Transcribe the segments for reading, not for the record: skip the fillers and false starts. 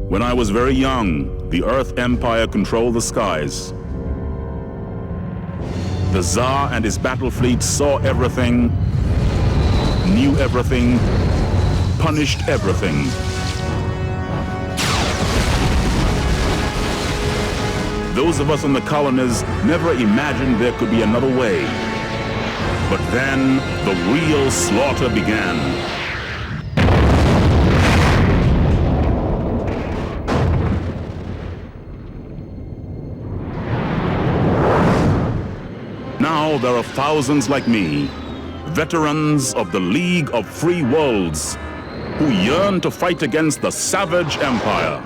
When I was very young, the Earth Empire controlled the skies. The Tsar and his battle fleet saw everything, knew everything, punished everything. Those of us in the colonies never imagined there could be another way. But then, the real slaughter began. Now there are thousands like me, veterans of the League of Free Worlds, who yearn to fight against the savage empire.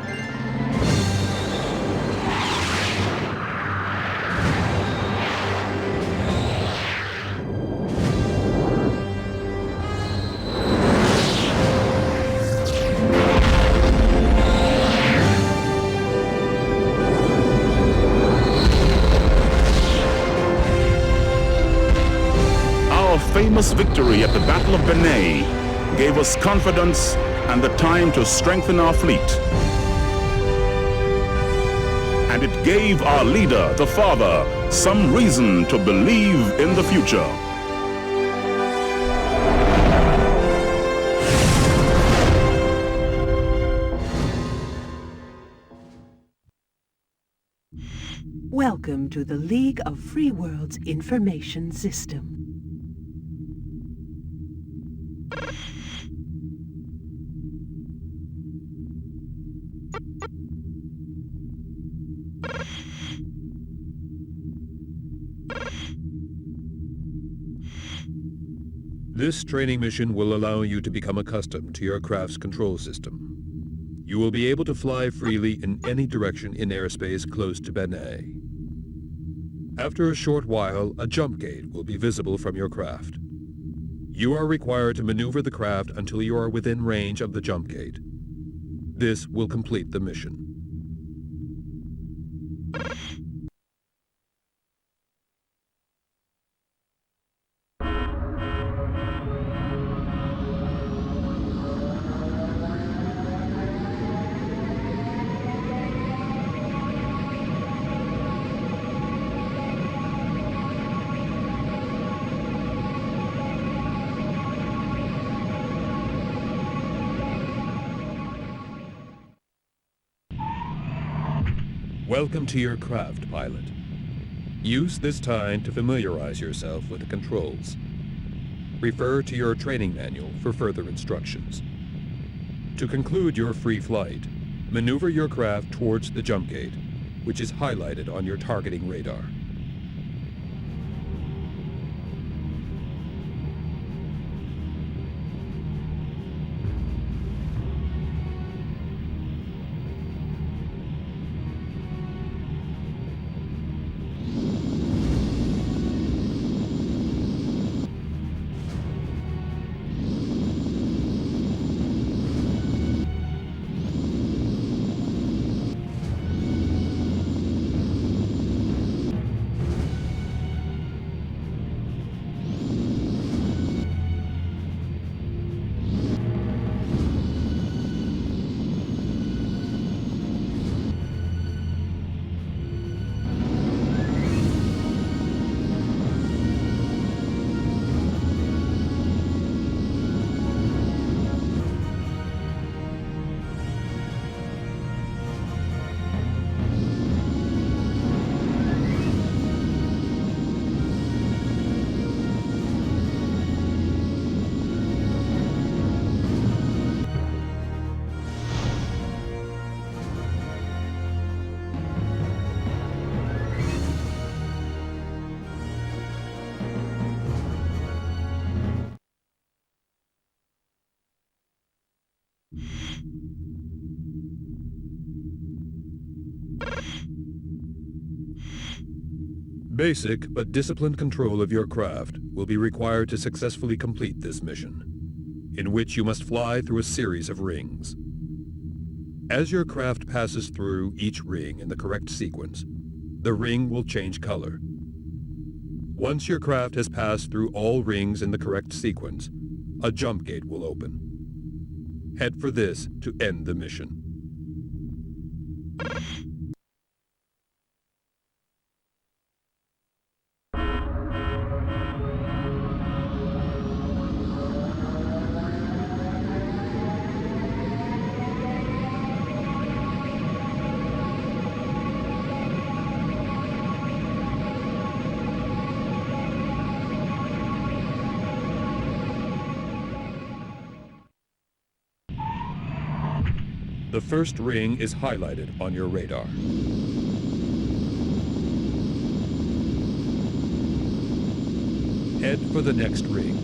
Famous victory at the Battle of Benay gave us confidence and the time to strengthen our fleet. And it gave our leader, the Father, some reason to believe in the future. Welcome to the League of Free Worlds Information System. This training mission will allow you to become accustomed to your craft's control system. You will be able to fly freely in any direction in airspace close to Benay. After a short while, a jump gate will be visible from your craft. You are required to maneuver the craft until you are within range of the jump gate. This will complete the mission. Welcome to your craft, pilot. Use this time to familiarize yourself with the controls. Refer to your training manual for further instructions. To conclude your free flight, maneuver your craft towards the jump gate, which is highlighted on your targeting radar. Basic but disciplined control of your craft will be required to successfully complete this mission, in which you must fly through a series of rings. As your craft passes through each ring in the correct sequence, the ring will change color. Once your craft has passed through all rings in the correct sequence, a jump gate will open. Head for this to end the mission. The first ring is highlighted on your radar. Head for the next ring.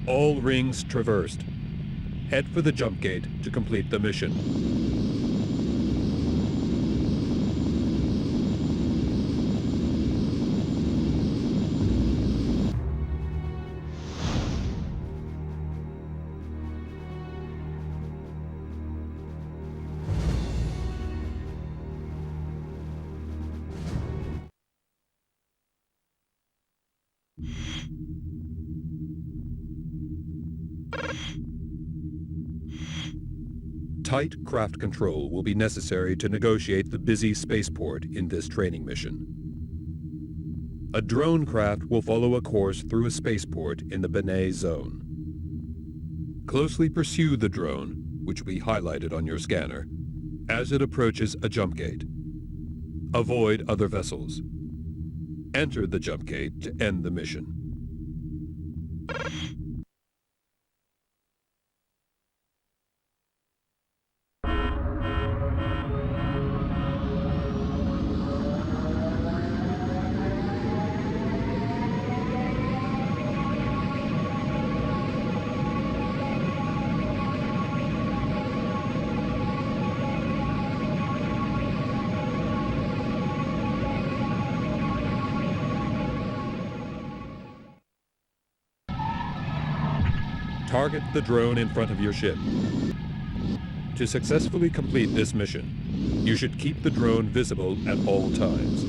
All rings traversed. Head for the jump gate to complete the mission. Tight craft control will be necessary to negotiate the busy spaceport in this training mission. A drone craft will follow a course through a spaceport in the Benet zone. Closely pursue the drone, which will be highlighted on your scanner, as it approaches a jump gate. Avoid other vessels. Enter the jump gate to end the mission. Target the drone in front of your ship. To successfully complete this mission, you should keep the drone visible at all times.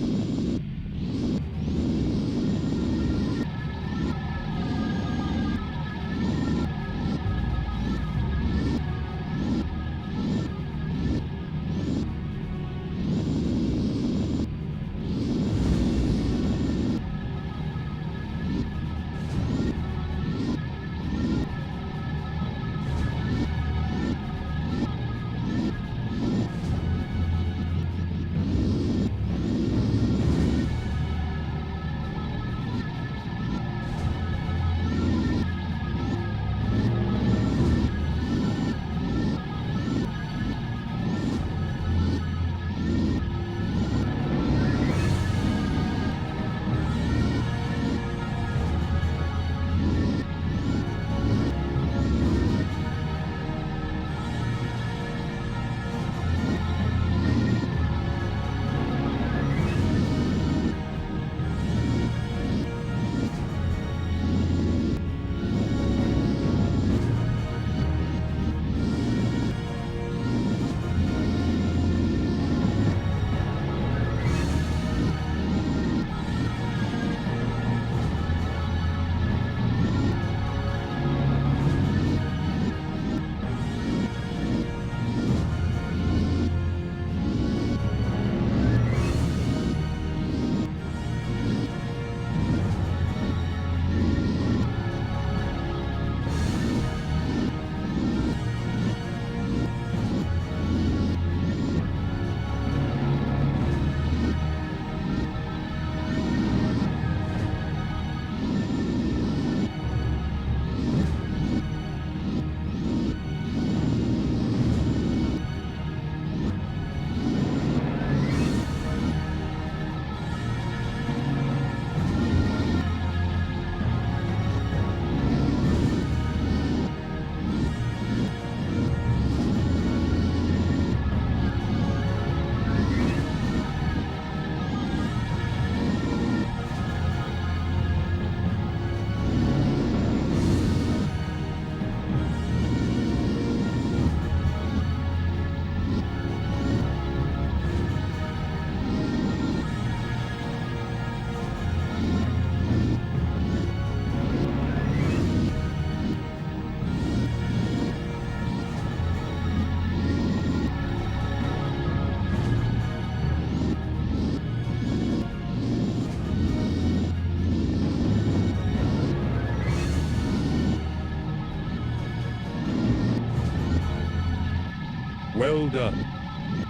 Well done.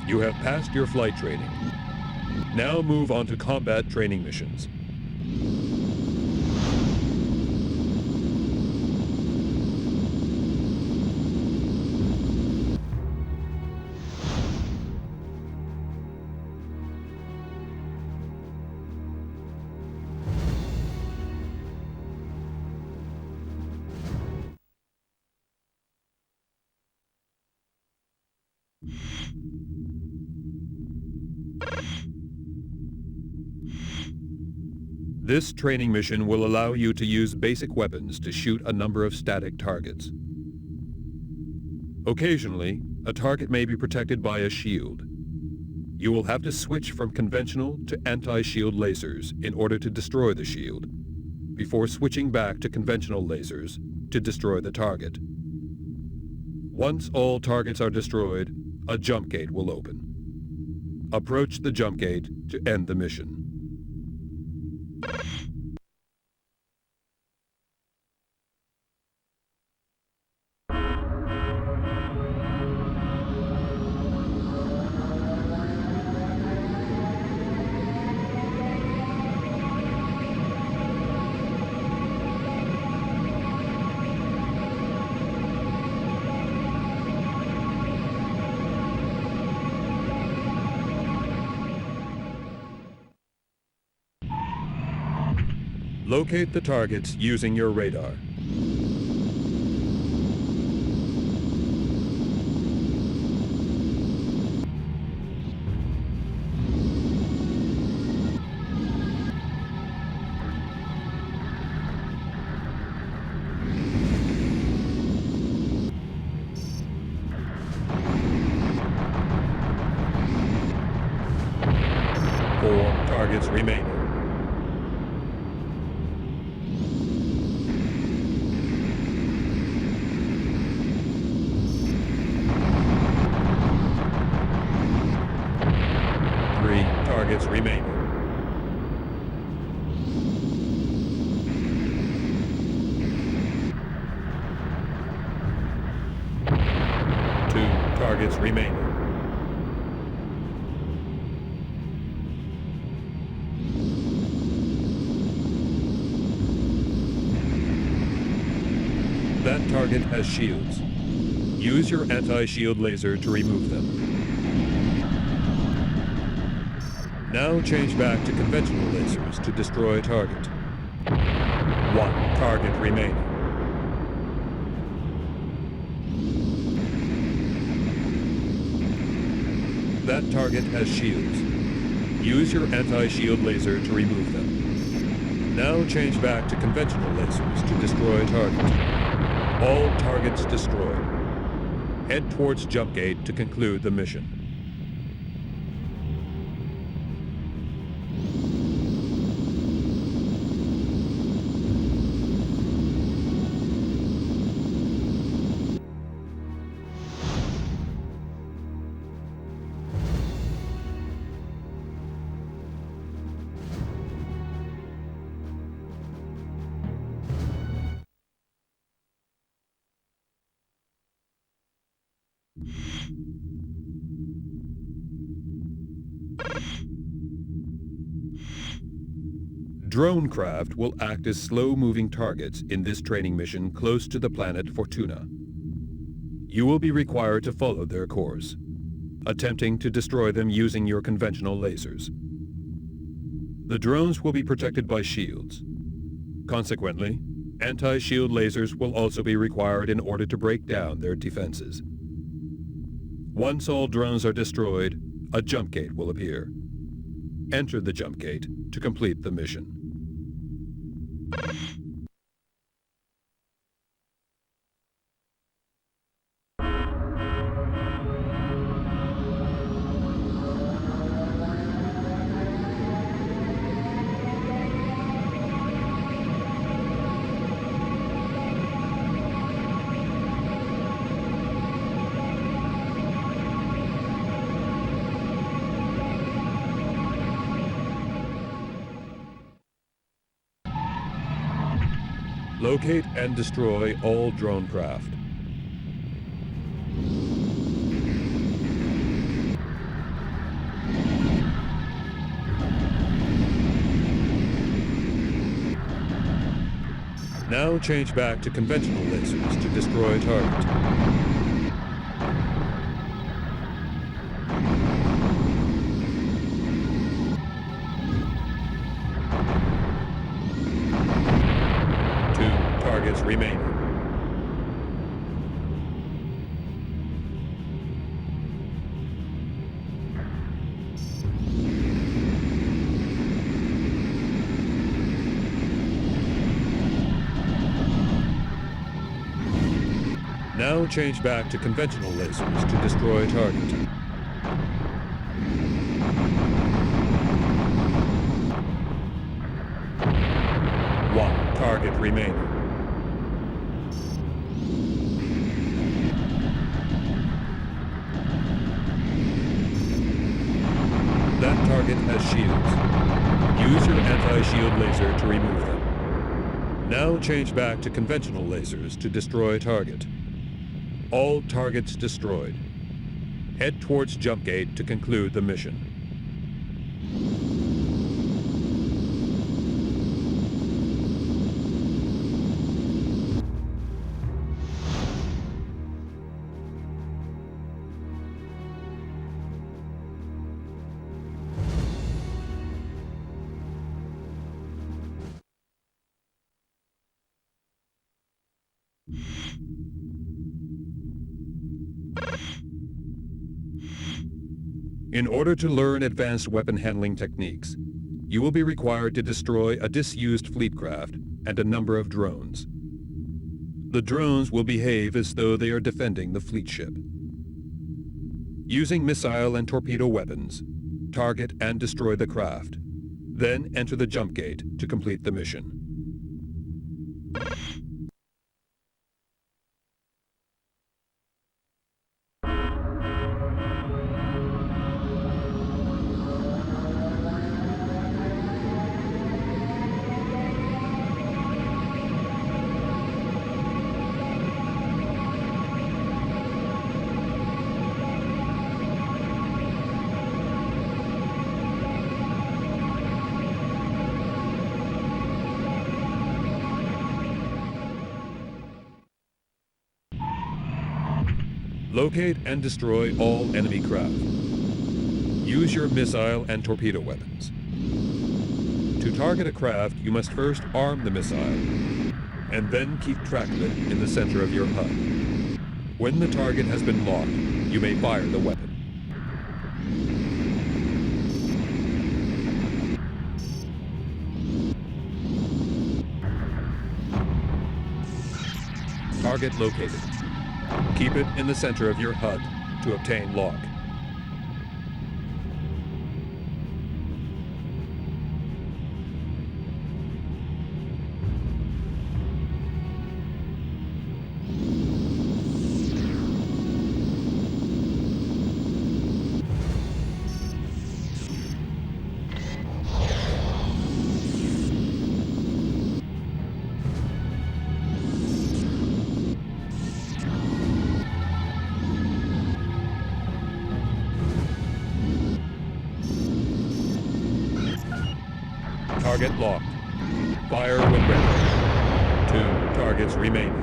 You have passed your flight training. Now move on to combat training missions. This training mission will allow you to use basic weapons to shoot a number of static targets. Occasionally, a target may be protected by a shield. You will have to switch from conventional to anti-shield lasers in order to destroy the shield, before switching back to conventional lasers to destroy the target. Once all targets are destroyed, a jump gate will open. Approach the jump gate to end the mission. Locate the targets using your radar. Four targets remaining. Targets remaining. Two targets remaining. That target has shields. Use your anti-shield laser to remove them. Now change back to conventional lasers to destroy a target. One target remaining. That target has shields. Use your anti-shield laser to remove them. Now change back to conventional lasers to destroy a target. All targets destroyed. Head towards jump gate to conclude the mission. Drone craft will act as slow-moving targets in this training mission close to the planet Fortuna. You will be required to follow their course, attempting to destroy them using your conventional lasers. The drones will be protected by shields. Consequently, anti-shield lasers will also be required in order to break down their defenses. Once all drones are destroyed, a jump gate will appear. Enter the jump gate to complete the mission. Locate and destroy all drone craft. Now change back to conventional lasers to destroy target. Two targets remaining. Now change back to conventional lasers to destroy target. One target remaining. That target has shields. Use your anti-shield laser to remove them. Now change back to conventional lasers to destroy target. All targets destroyed. Head towards jump gate to conclude the mission. In order to learn advanced weapon handling techniques, you will be required to destroy a disused fleet craft and a number of drones. The drones will behave as though they are defending the fleet ship. Using missile and torpedo weapons, target and destroy the craft, then enter the jump gate to complete the mission. Locate and destroy all enemy craft. Use your missile and torpedo weapons. To target a craft, you must first arm the missile, and then keep track of it in the center of your HUD. When the target has been locked, you may fire the weapon. Target located. Keep it in the center of your HUD to obtain lock. Target locked. Fire when ready. 2 targets remaining.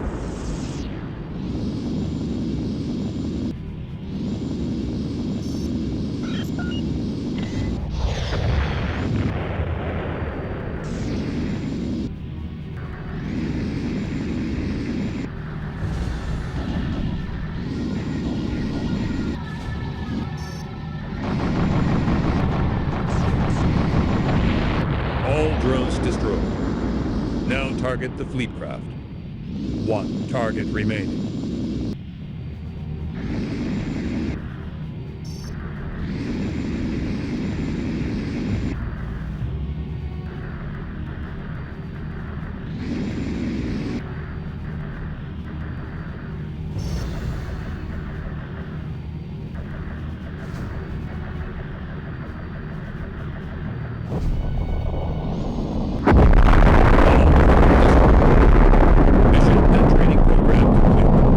Drones destroyed. Now target the fleet craft. 1 target remaining. Mission and training program complete.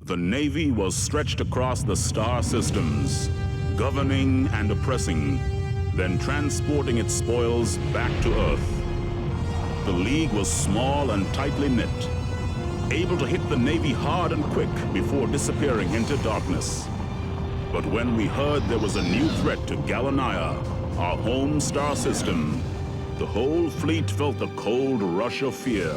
The Navy was stretched across the star systems, governing and oppressing, then transporting its spoils back to Earth. The League was small and tightly knit, able to hit the Navy hard and quick before disappearing into darkness. But when we heard there was a new threat to Gallonigher, our home star system, the whole fleet felt a cold rush of fear.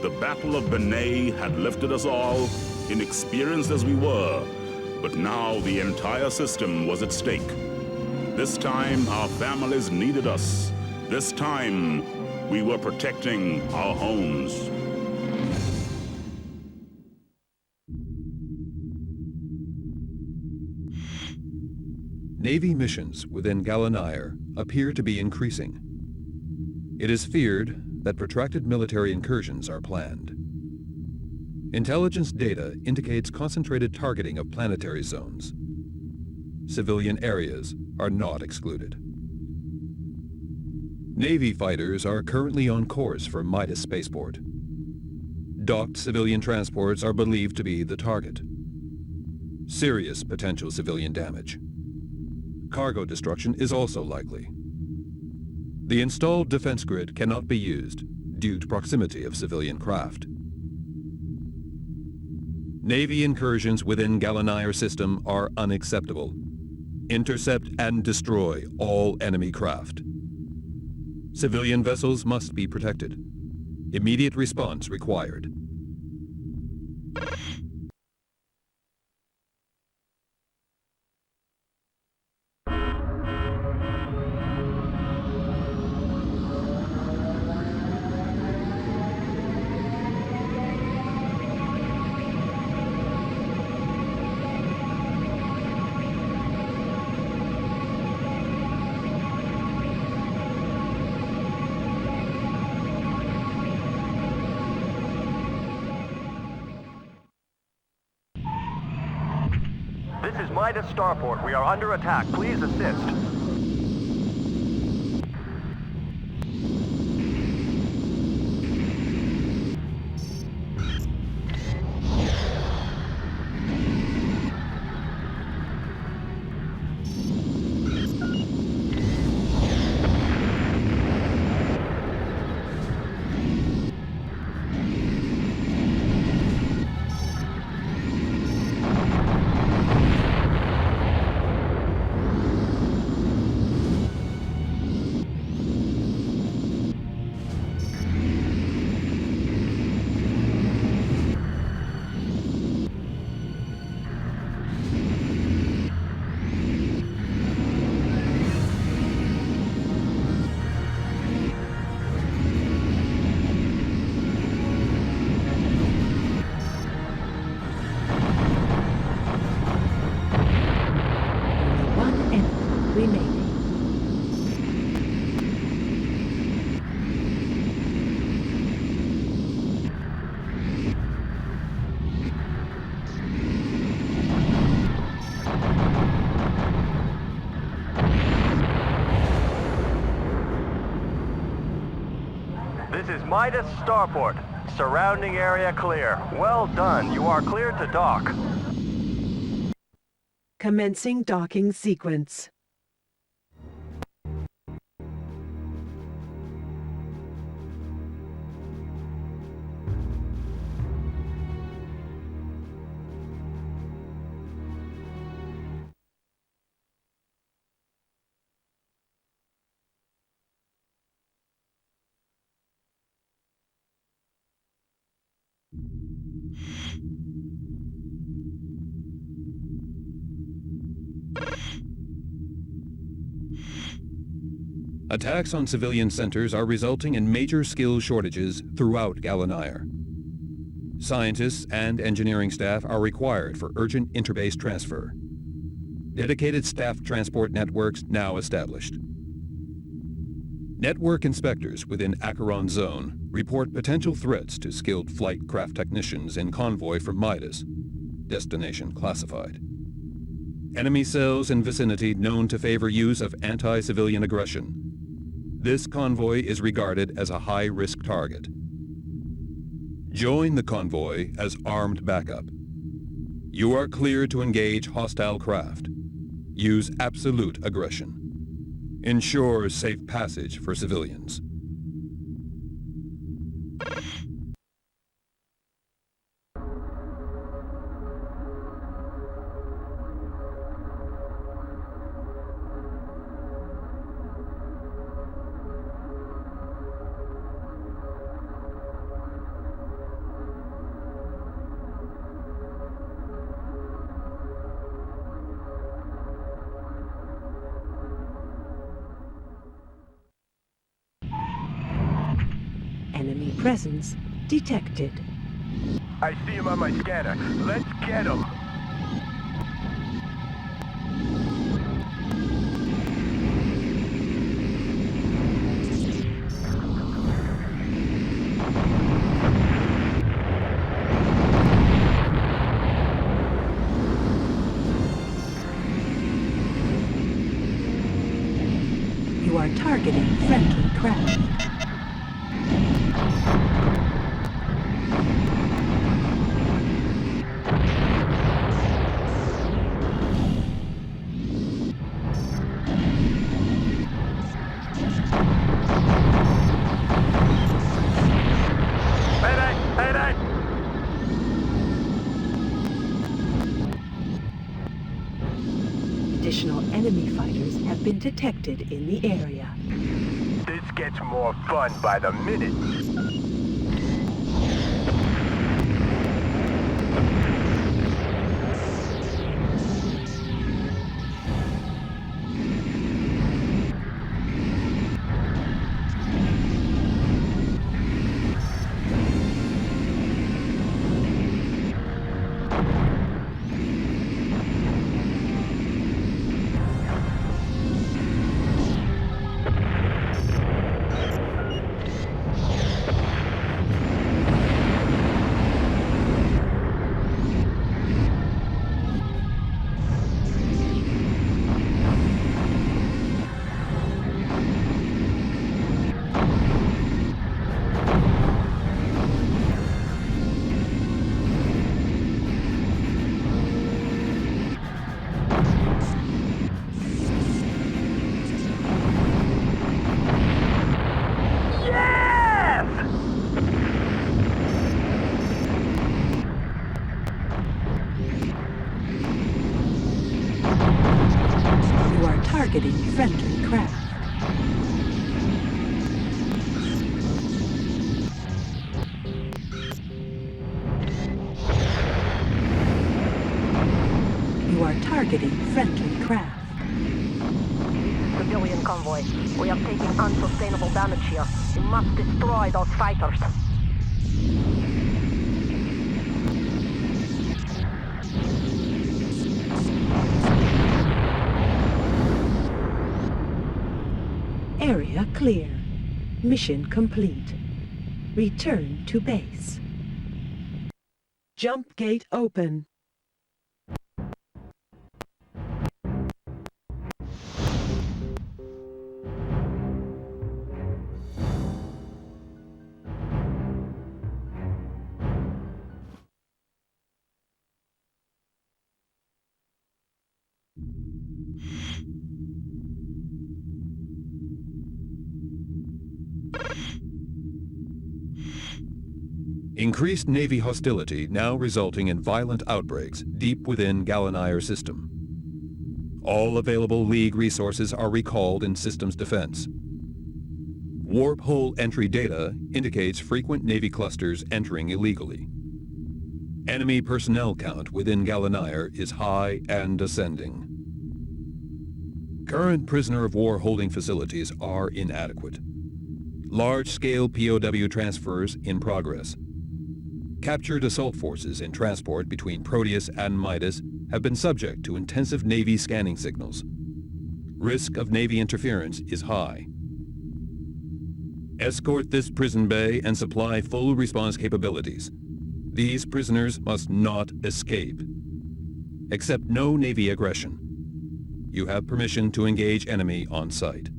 The Battle of Benet had lifted us all, inexperienced as we were, but now the entire system was at stake. This time, our families needed us. This time, we were protecting our homes. Navy missions within Gallonigher appear to be increasing. It is feared that protracted military incursions are planned. Intelligence data indicates concentrated targeting of planetary zones. Civilian areas are not excluded. Navy fighters are currently on course for Midas Spaceport. Docked civilian transports are believed to be the target. Serious potential civilian damage. Cargo destruction is also likely. The installed defense grid cannot be used due to proximity of civilian craft. Navy incursions within Gallonigher system are unacceptable. Intercept and destroy all enemy craft. Civilian vessels must be protected. Immediate response required. This is Midas Starport. We are under attack. Please assist. This is Midas Starport. Surrounding area clear. Well done. You are clear to dock. Commencing docking sequence. Attacks on civilian centers are resulting in major skill shortages throughout Gallonigher. Scientists and engineering staff are required for urgent interbase transfer. Dedicated staff transport networks now established. Network inspectors within Acheron Zone report potential threats to skilled flight craft technicians in convoy from Midas. Destination classified. Enemy cells in vicinity known to favor use of anti-civilian aggression. This convoy is regarded as a high-risk target. Join the convoy as armed backup. You are clear to engage hostile craft. Use absolute aggression. Ensure safe passage for civilians. Enemy presence detected. I see him on my scanner. Let's get him. You are targeting friendly craft. Additional enemy fighters have been detected in the area. This gets more fun by the minute. Targeting friendly craft. You are targeting friendly craft. Civilian convoy. We are taking unsustainable damage here. We must destroy those fighters. Area clear. Mission complete. Return to base. Jump gate open. Increased Navy hostility now resulting in violent outbreaks deep within Gallonigher system. All available League resources are recalled in systems defense. Warp hole entry data indicates frequent Navy clusters entering illegally. Enemy personnel count within Gallonigher is high and ascending. Current prisoner of war holding facilities are inadequate. Large-scale POW transfers in progress. Captured assault forces in transport between Proteus and Midas have been subject to intensive Navy scanning signals. Risk of Navy interference is high. Escort this prison bay and supply full response capabilities. These prisoners must not escape. Accept no Navy aggression. You have permission to engage enemy on site.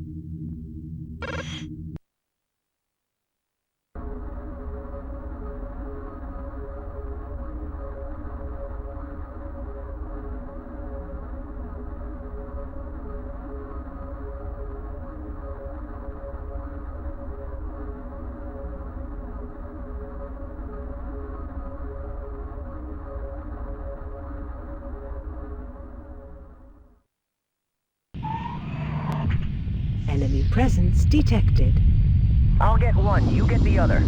Enemy presence detected. I'll get one, you get the other.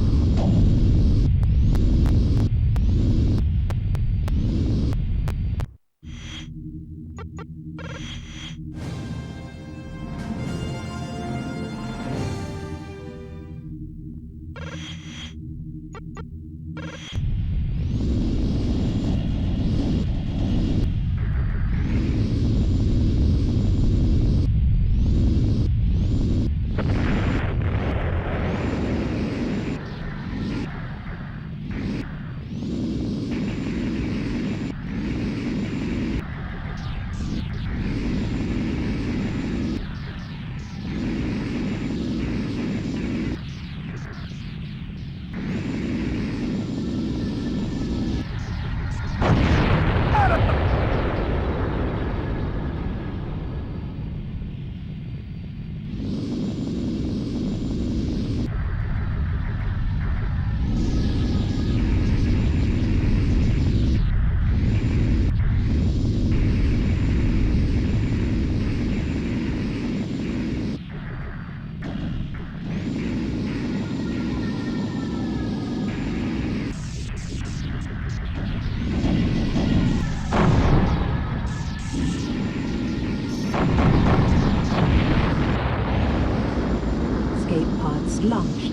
Launched.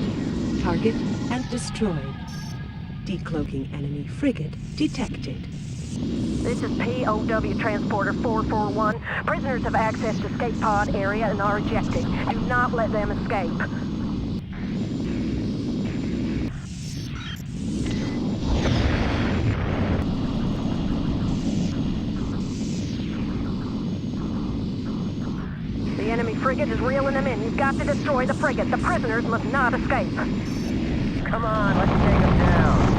Target and destroyed. Decloaking enemy frigate detected. This is POW Transporter 441. Prisoners have accessed escape pod area and are ejecting. Do not let them escape. The enemy frigate is reeling them in. You've got to destroy the frigate. The prisoners must not escape. Come on, let's take them down.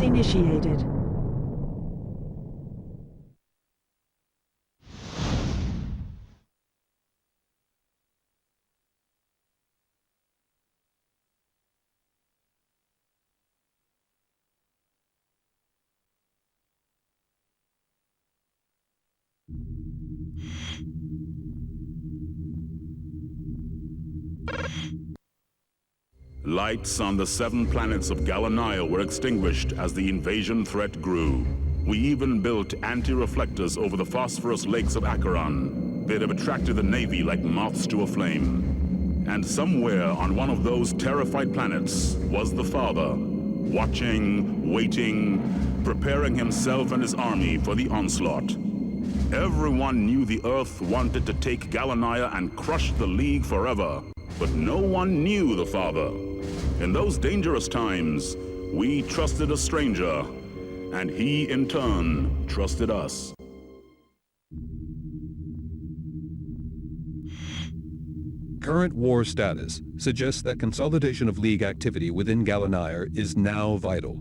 Initiated. Lights on the 7 planets of Gallonigher were extinguished as the invasion threat grew. We even built anti-reflectors over the phosphorus lakes of Acheron. They'd have attracted the Navy like moths to a flame. And somewhere on one of those terrified planets was the Father, watching, waiting, preparing himself and his army for the onslaught. Everyone knew the Earth wanted to take Gallonigher and crush the League forever, but no one knew the Father. In those dangerous times, we trusted a stranger, and he, in turn, trusted us. Current war status suggests that consolidation of League activity within Gallonigher is now vital.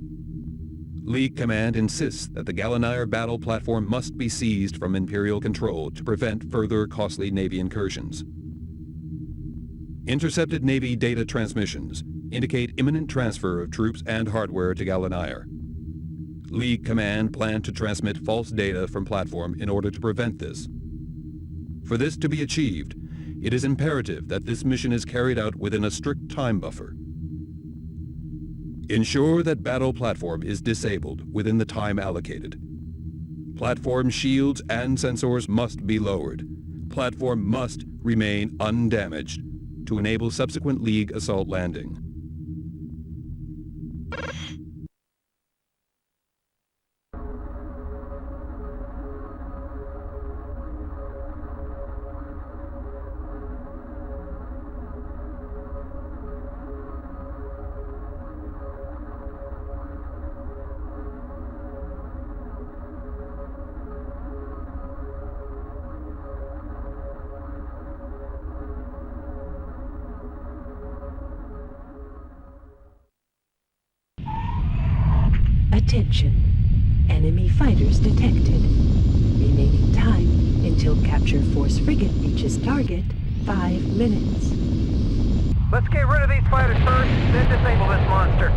League Command insists that the Gallonigher battle platform must be seized from Imperial control to prevent further costly Navy incursions. Intercepted Navy data transmissions indicate imminent transfer of troops and hardware to Gallonigher. League Command planned to transmit false data from platform in order to prevent this. For this to be achieved, it is imperative that this mission is carried out within a strict time buffer. Ensure that battle platform is disabled within the time allocated. Platform shields and sensors must be lowered. Platform must remain undamaged to enable subsequent League assault landing. Attention. Enemy fighters detected. Remaining time until capture force frigate reaches target, 5 minutes. Let's get rid of these fighters first, then disable this monster.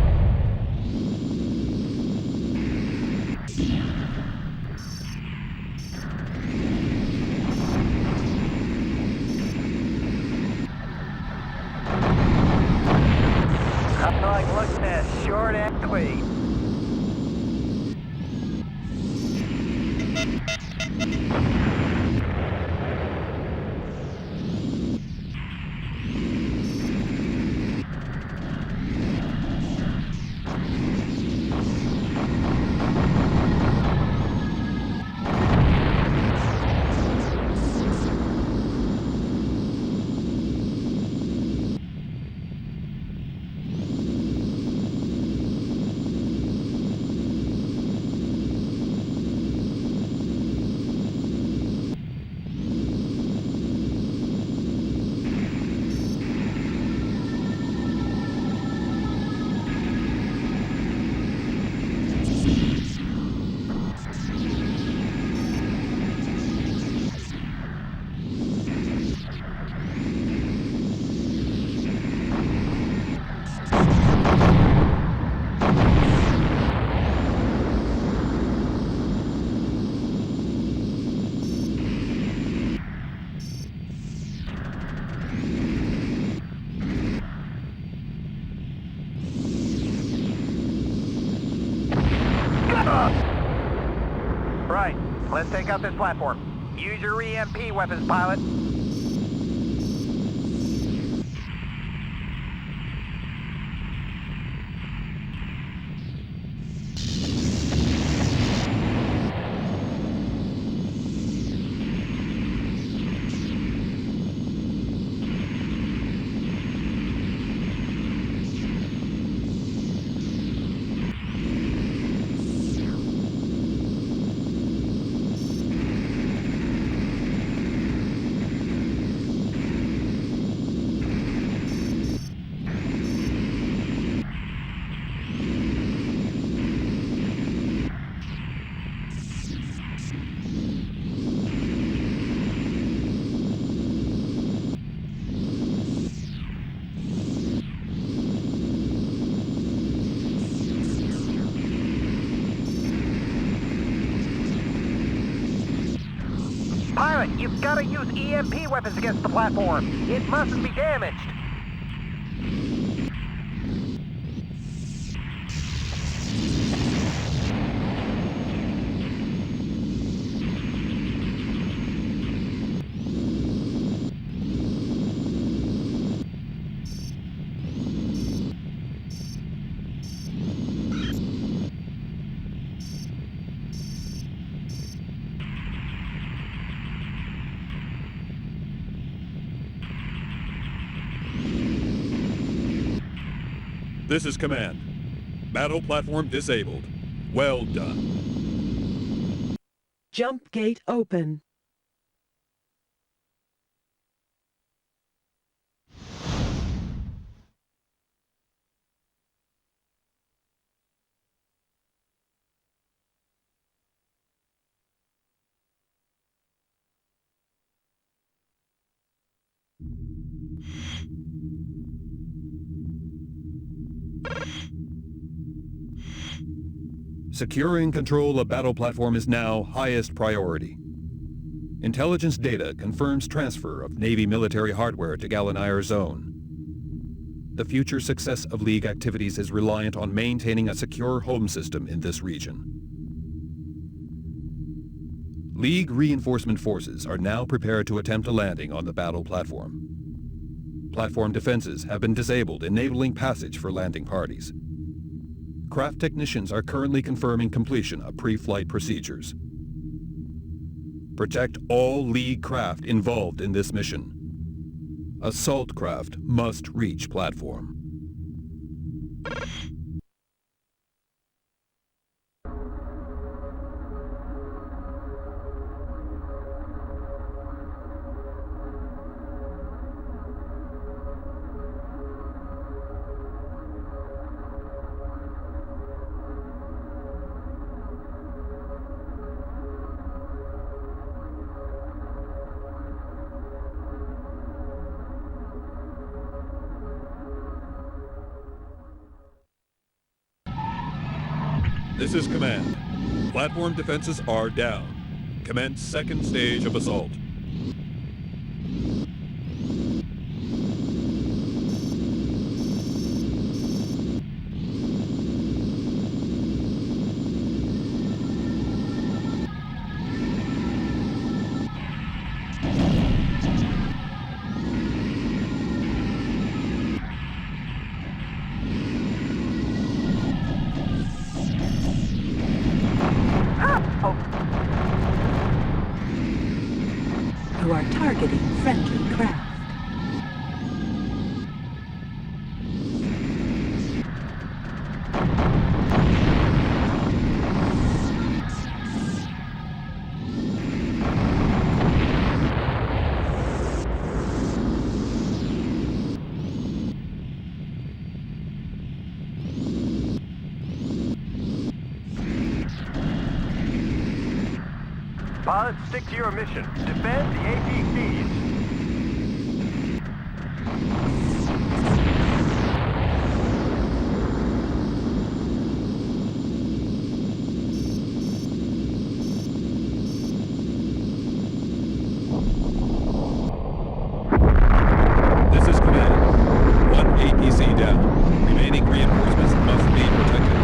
I like looking at short and clean. Right, let's take out this platform. Use your EMP weapons, pilot. Pilot, you've got to use EMP weapons against the platform. It mustn't be damaged. This is command. Battle platform disabled. Well done. Jump gate open. Securing control of battle platform is now highest priority. Intelligence data confirms transfer of Navy military hardware to Gallonigher zone. The future success of League activities is reliant on maintaining a secure home system in this region. League reinforcement forces are now prepared to attempt a landing on the battle platform. Platform defenses have been disabled, enabling passage for landing parties. Craft technicians are currently confirming completion of pre-flight procedures. Protect all League craft involved in this mission. Assault craft must reach platform. This is Command. Platform defenses are down. Commence second stage of assault. You are targeting friendly craft. Pilots, stick to your mission. Defend the APCs. This is Command. One APC down. Remaining reinforcements must be protected.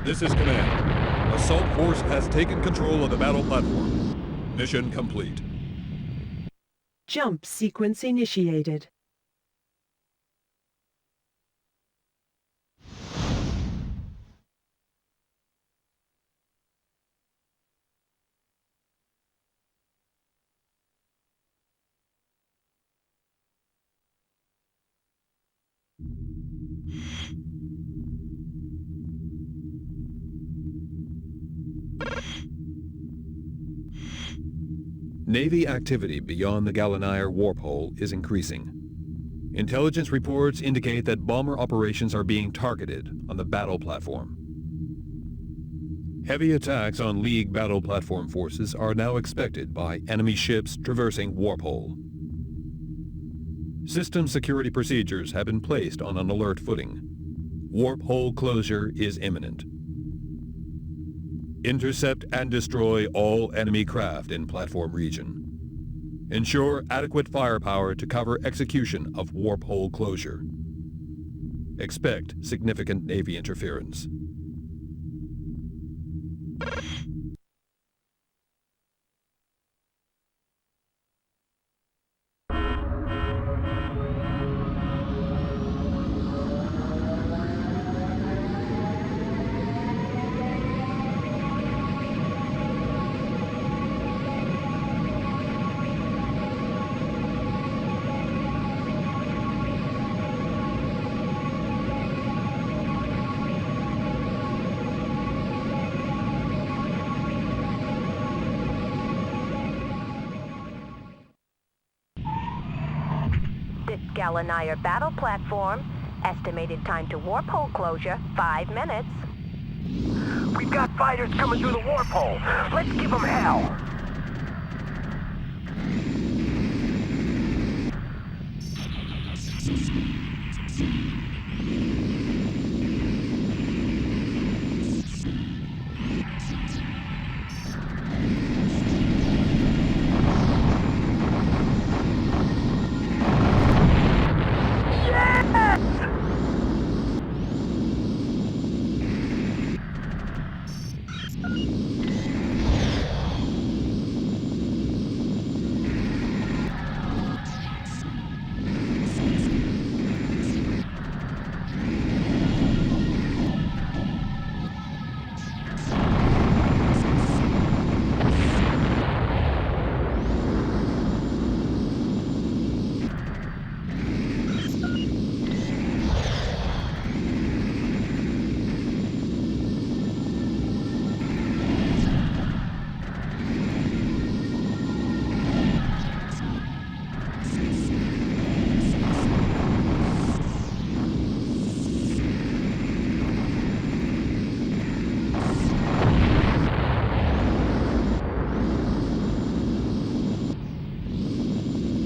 This is Command. Assault Force has taken control of the battle platform. Mission complete. Jump sequence initiated. Navy activity beyond the Gallonigher warp hole is increasing. Intelligence reports indicate that bomber operations are being targeted on the battle platform. Heavy attacks on League battle platform forces are now expected by enemy ships traversing warp hole. System security procedures have been placed on an alert footing. Warp hole closure is imminent. Intercept and destroy all enemy craft in platform region. Ensure adequate firepower to cover execution of warp hole closure. Expect significant Navy interference. Gallonigher battle platform. Estimated time to warp hole closure, 5 minutes. We've got fighters coming through the warp hole. Let's give them hell.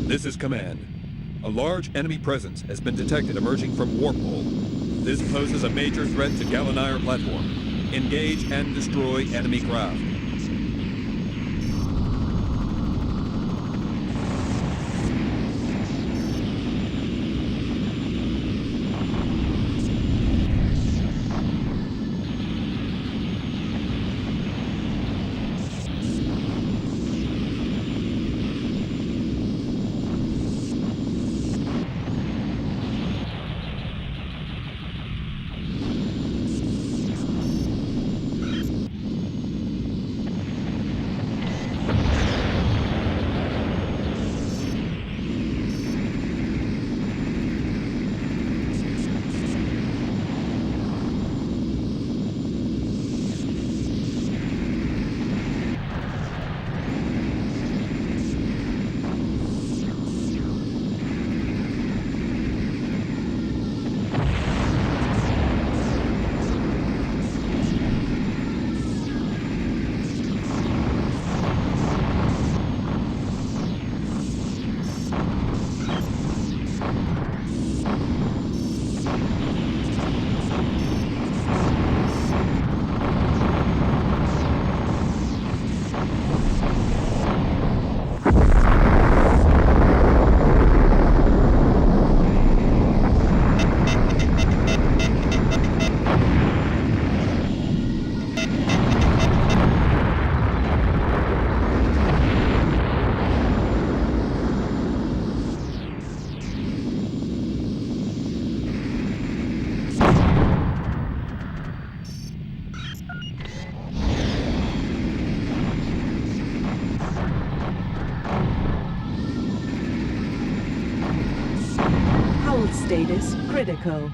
This is Command. A large enemy presence has been detected emerging from warp hole. This poses a major threat to Gallonigher platform. Engage and destroy enemy craft. Status critical.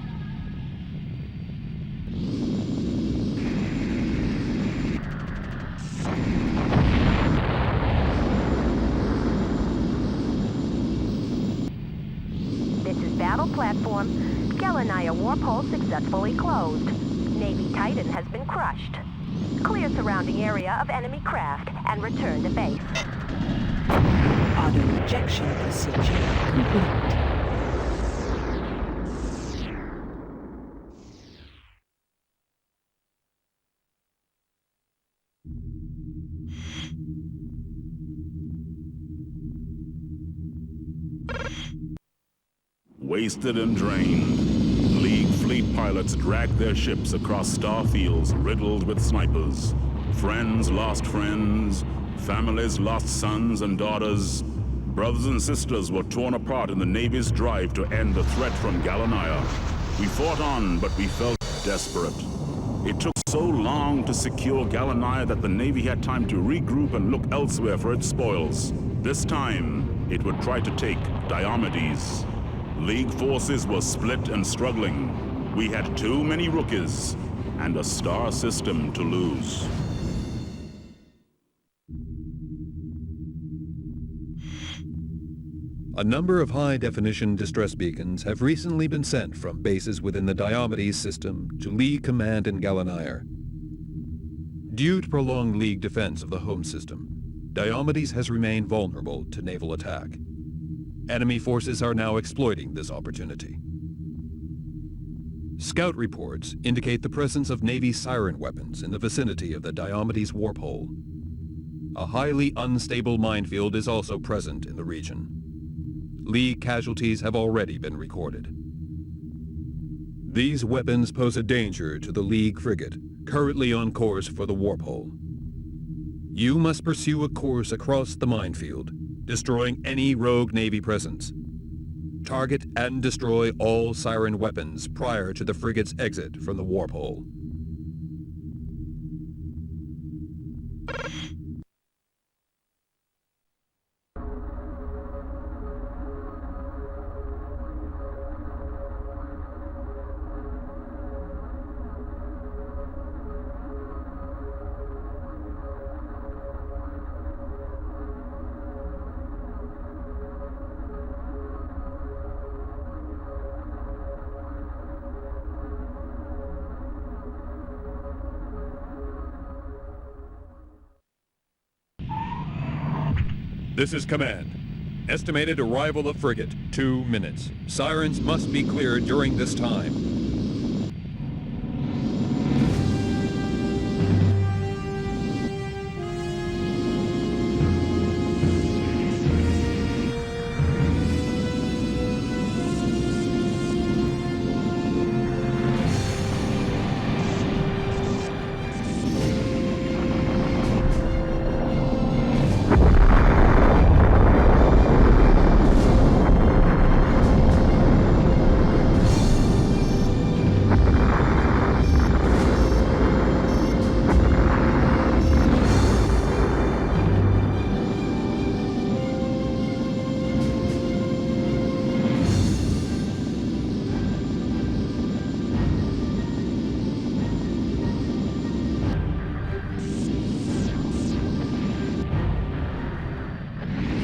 This is battle platform. Gallonigher warp hole successfully closed. Navy Titan has been crushed. Clear surrounding area of enemy craft and return to base. Auto ejection procedure complete. Wasted and drained, League fleet pilots dragged their ships across star fields riddled with snipers. Friends lost friends, families lost sons and daughters. Brothers and sisters were torn apart in the Navy's drive to end the threat from Gallonigher. We fought on, but we felt desperate. It took so long to secure Gallonigher that the Navy had time to regroup and look elsewhere for its spoils. This time, it would try to take Diomedes. League forces were split and struggling. We had too many rookies and a star system to lose. A number of high-definition distress beacons have recently been sent from bases within the Diomedes system to League Command in Gallonigher. Due to prolonged League defense of the home system, Diomedes has remained vulnerable to naval attack. Enemy forces are now exploiting this opportunity. Scout reports indicate the presence of Navy siren weapons in the vicinity of the Diomedes warp hole. A highly unstable minefield is also present in the region. League casualties have already been recorded. These weapons pose a danger to the League frigate, currently on course for the warp hole. You must pursue a course across the minefield, destroying any rogue Navy presence. Target and destroy all siren weapons prior to the frigate's exit from the warp hole. This is command. Estimated arrival of frigate, 2 minutes. Sirens must be cleared during this time.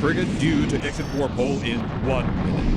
Frigate due to exit warp hole in 1 minute.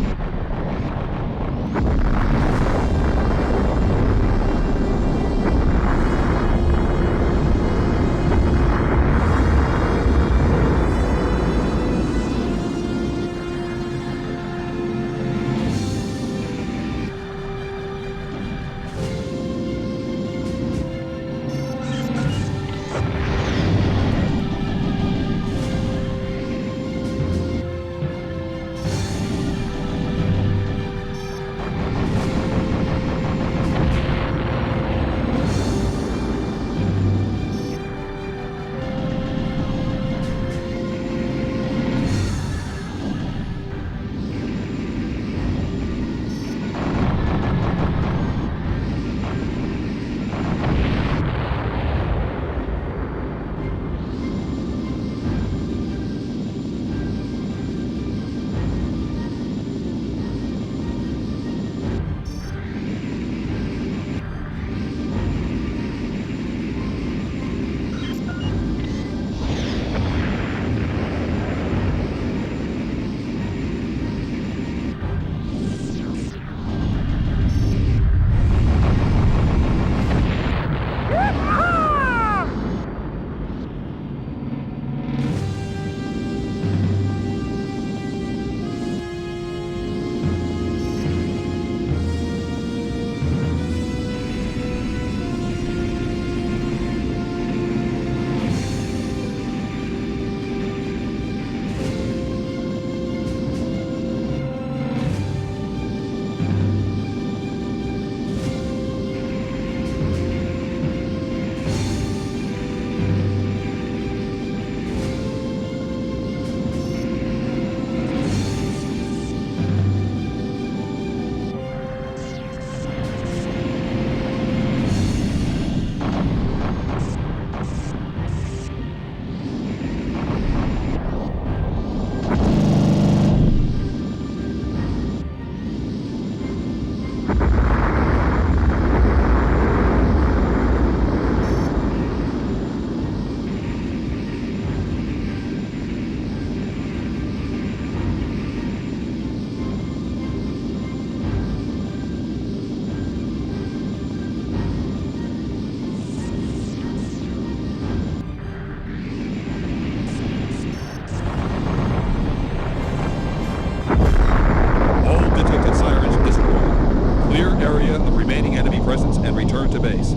Return to base.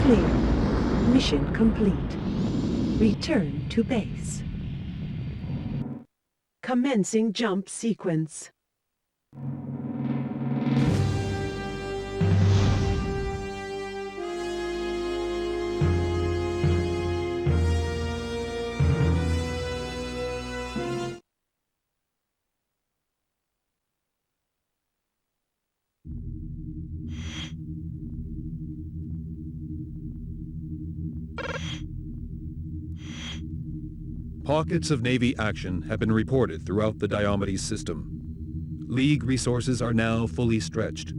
Clear. Mission complete. Return to base. Commencing jump sequence. Pockets of Navy action have been reported throughout the Diomedes system. League resources are now fully stretched.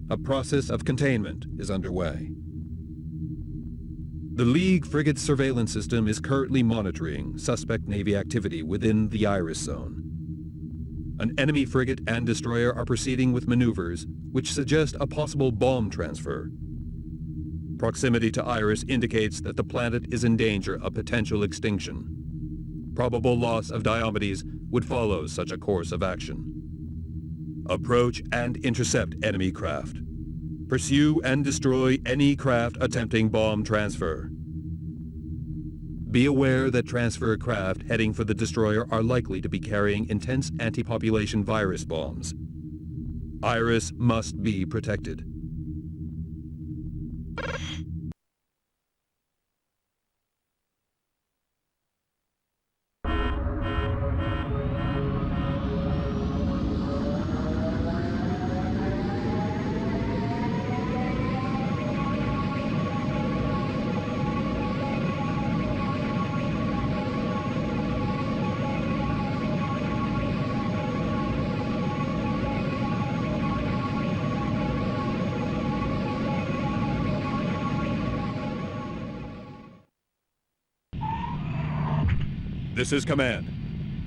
A process of containment is underway. The League frigate surveillance system is currently monitoring suspect Navy activity within the Iris zone. An enemy frigate and destroyer are proceeding with maneuvers which suggest a possible bomb transfer. Proximity to Iris indicates that the planet is in danger of potential extinction. Probable loss of Diomedes would follow such a course of action. Approach and intercept enemy craft. Pursue and destroy any craft attempting bomb transfer. Be aware that transfer craft heading for the destroyer are likely to be carrying intense anti-population virus bombs. Iris must be protected. This is command.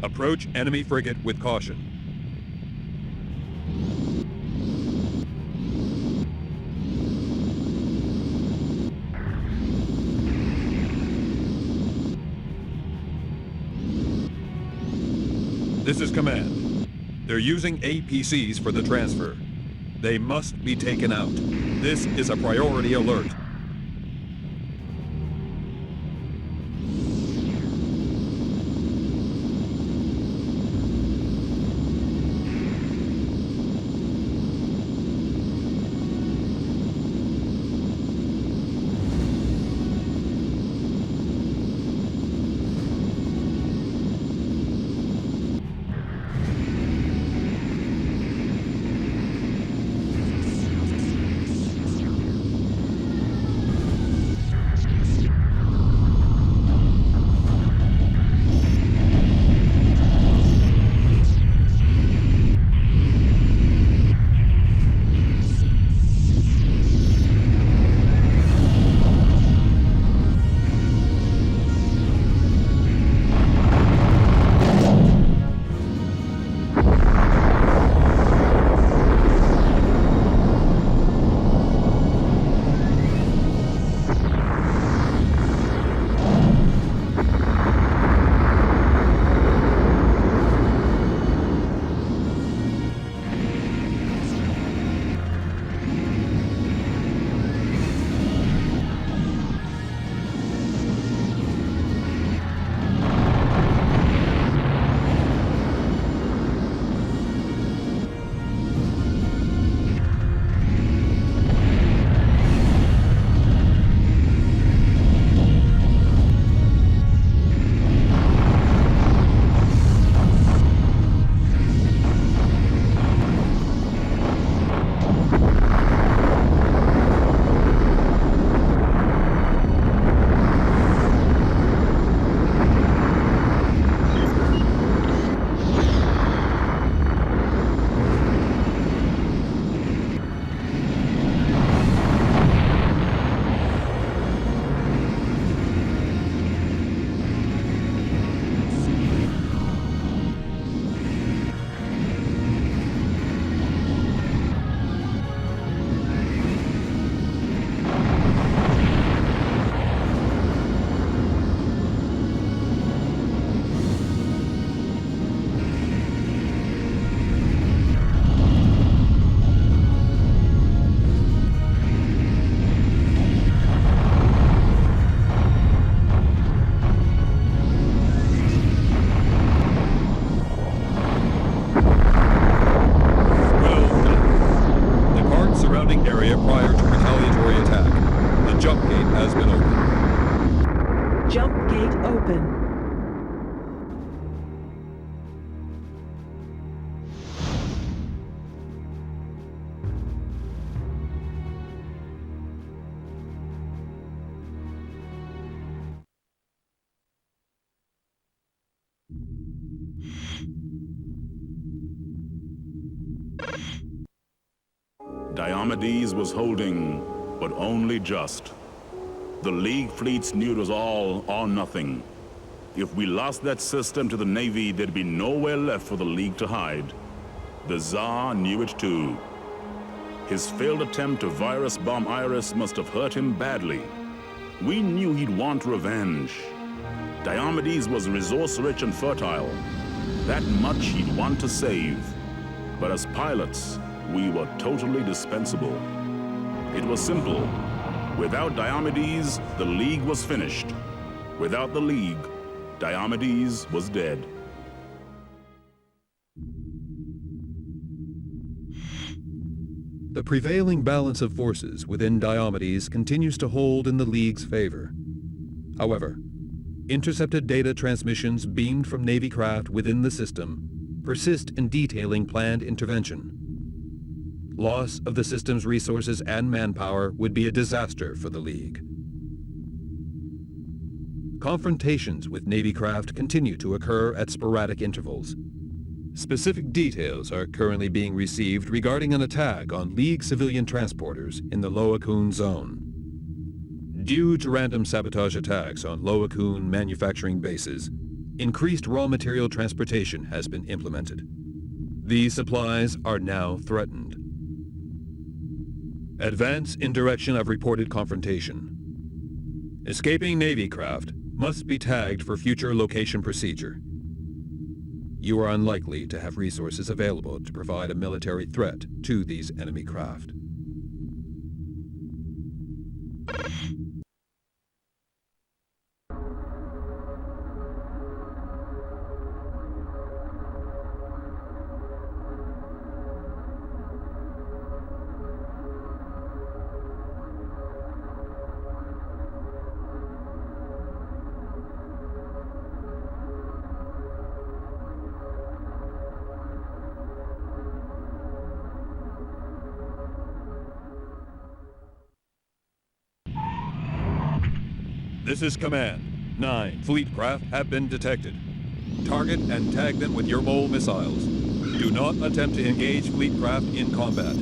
Approach enemy frigate with caution. This is command. They're using APCs for the transfer. They must be taken out. This is a priority alert. gate open. Diomedes was holding, but only just. The League fleets knew it was all or nothing. If we lost that system to the Navy, there'd be nowhere left for the League to hide. The Tsar knew it too. His failed attempt to virus bomb Iris must have hurt him badly. We knew he'd want revenge. Diomedes was resource-rich and fertile. That much he'd want to save. But as pilots, we were totally dispensable. It was simple. Without Diomedes, the League was finished. Without the League, Diomedes was dead. The prevailing balance of forces within Diomedes continues to hold in the League's favor. However, intercepted data transmissions beamed from Navy craft within the system persist in detailing planned intervention. Loss of the system's resources and manpower would be a disaster for the League. Confrontations with Navy craft continue to occur at sporadic intervals. Specific details are currently being received regarding an attack on League civilian transporters in the Loakun zone. Due to random sabotage attacks on Loakun manufacturing bases, increased raw material transportation has been implemented. These supplies are now threatened. Advance in direction of reported confrontation. Escaping Navy craft must be tagged for future location procedure. You are unlikely to have resources available to provide a military threat to these enemy craft. This is Command. 9 fleet craft have been detected. Target and tag them with your mole missiles. Do not attempt to engage fleet craft in combat.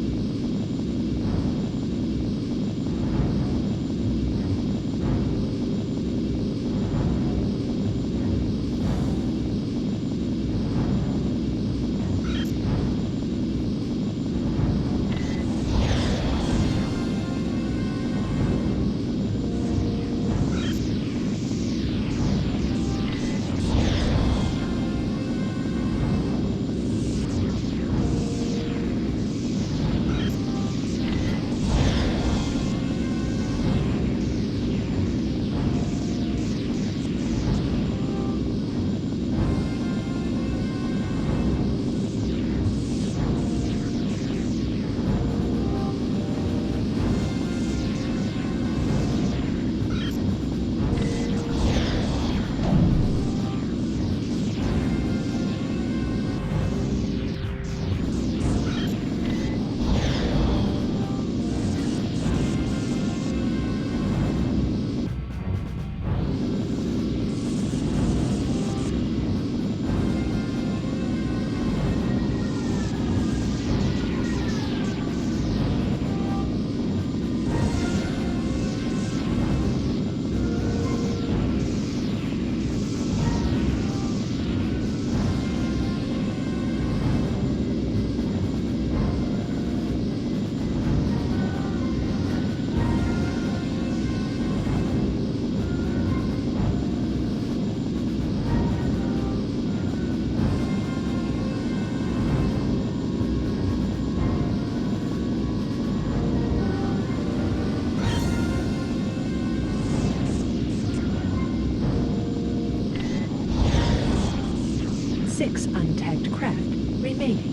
Six untagged craft remaining.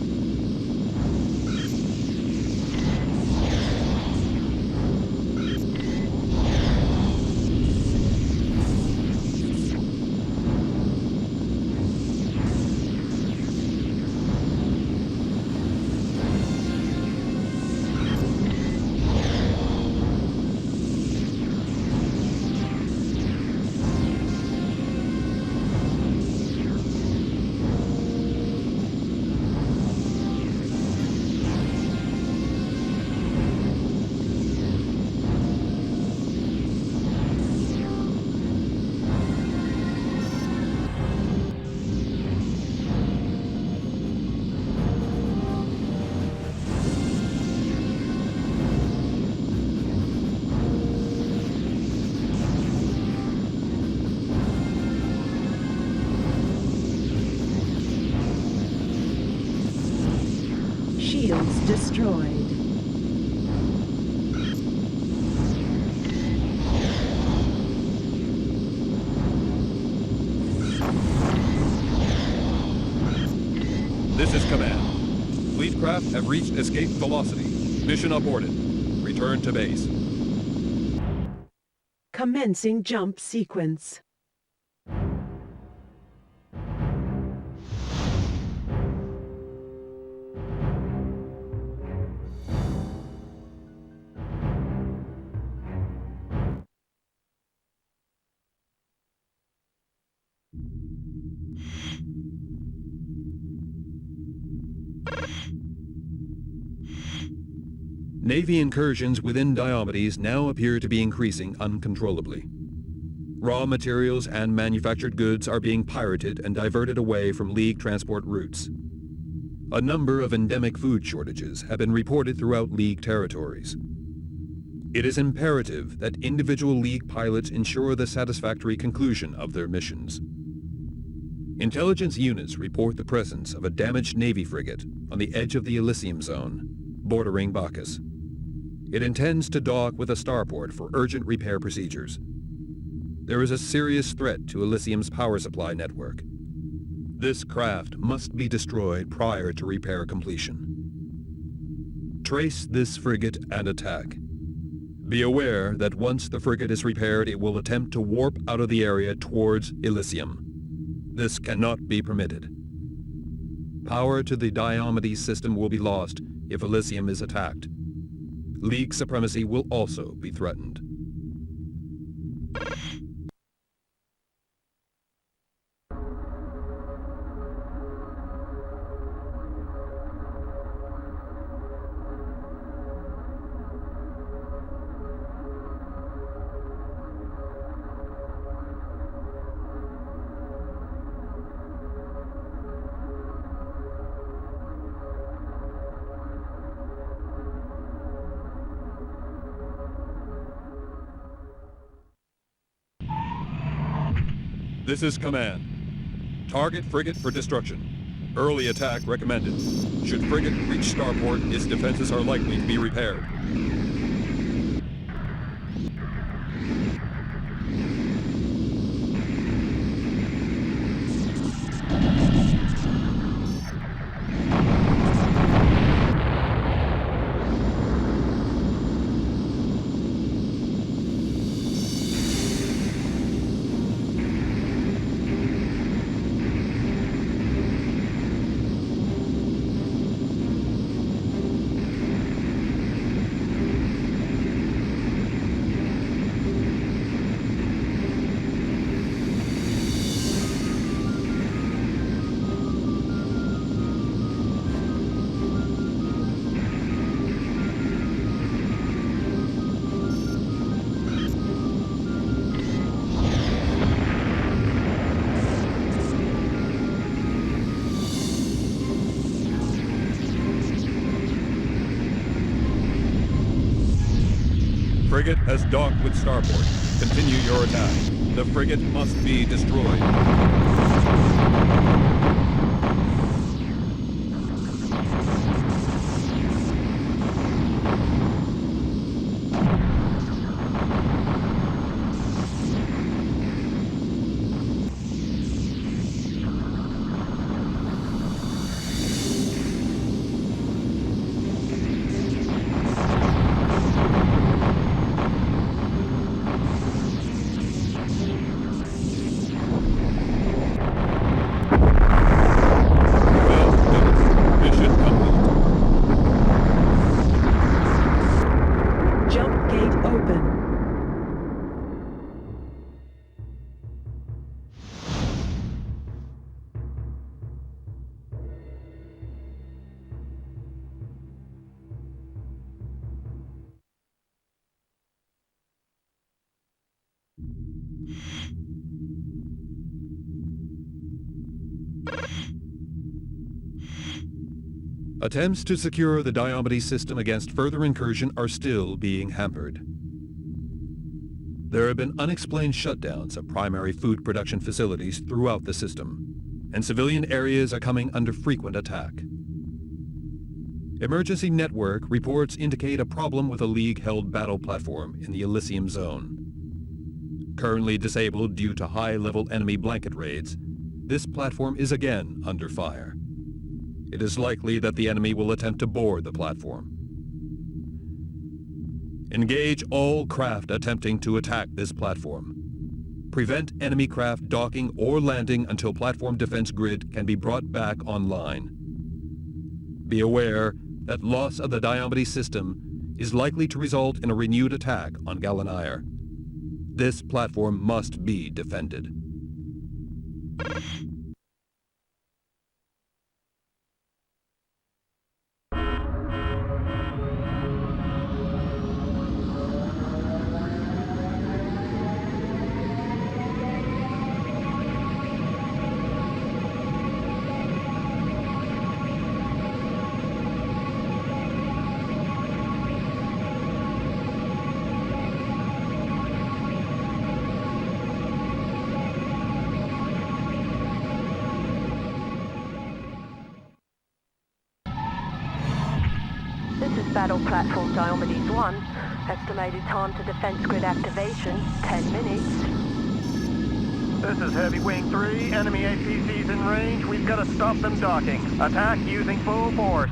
Shields destroyed. This is Command. Fleet craft have reached escape velocity. Mission aborted. Return to base. Commencing jump sequence. Navy incursions within Diomedes now appear to be increasing uncontrollably. Raw materials and manufactured goods are being pirated and diverted away from League transport routes. A number of endemic food shortages have been reported throughout League territories. It is imperative that individual League pilots ensure the satisfactory conclusion of their missions. Intelligence units report the presence of a damaged Navy frigate on the edge of the Elysium Zone, bordering Caucus. It intends to dock with a starport for urgent repair procedures. There is a serious threat to Elysium's power supply network. This craft must be destroyed prior to repair completion. Trace this frigate and attack. Be aware that once the frigate is repaired, it will attempt to warp out of the area towards Elysium. This cannot be permitted. Power to the Diomedes system will be lost if Elysium is attacked. League supremacy will also be threatened. This is Command. Target frigate for destruction. Early attack recommended. Should frigate reach Starport, its defenses are likely to be repaired. Frigate has docked with Starport. Continue your attack. The frigate must be destroyed. Attempts to secure the Diomedes system against further incursion are still being hampered. There have been unexplained shutdowns of primary food production facilities throughout the system, and civilian areas are coming under frequent attack. Emergency Network reports indicate a problem with a League-held battle platform in the Elysium Zone. Currently disabled due to high-level enemy blanket raids, this platform is again under fire. It is likely that the enemy will attempt to board the platform. Engage all craft attempting to attack this platform. Prevent enemy craft docking or landing until platform defense grid can be brought back online. Be aware that loss of the Diomedes system is likely to result in a renewed attack on Gallonigher. This platform must be defended. This is Battle Platform Diomedes 1. Estimated time to defense grid activation, 10 minutes. This is Heavy Wing 3. Enemy APCs in range. We've got to stop them docking. Attack using full force.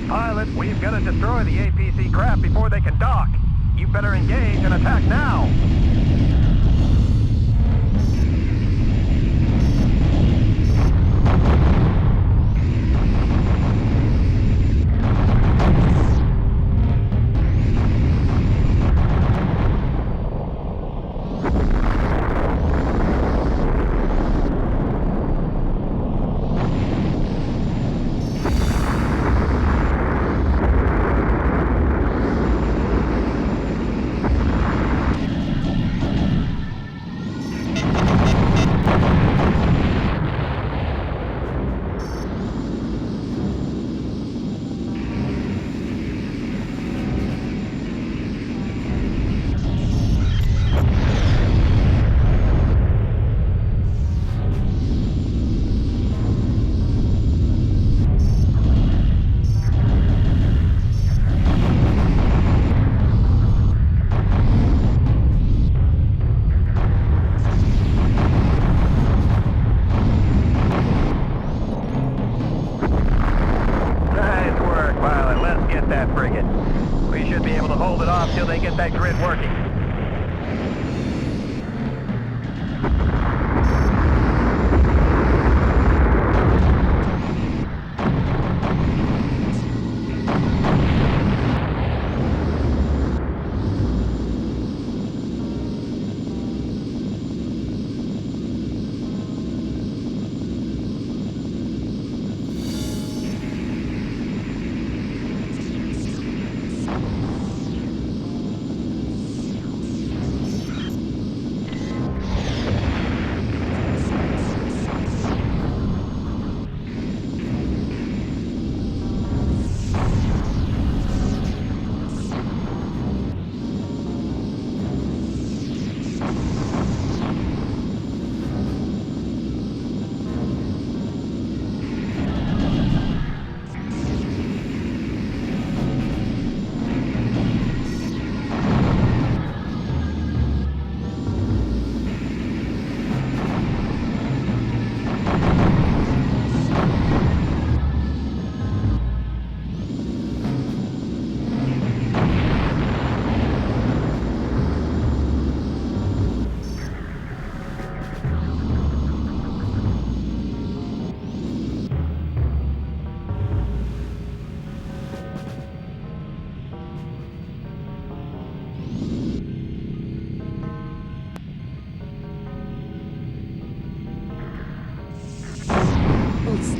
Pilot, we've got to destroy the APC craft before they can dock. You better engage and attack now. Till they get that grid working.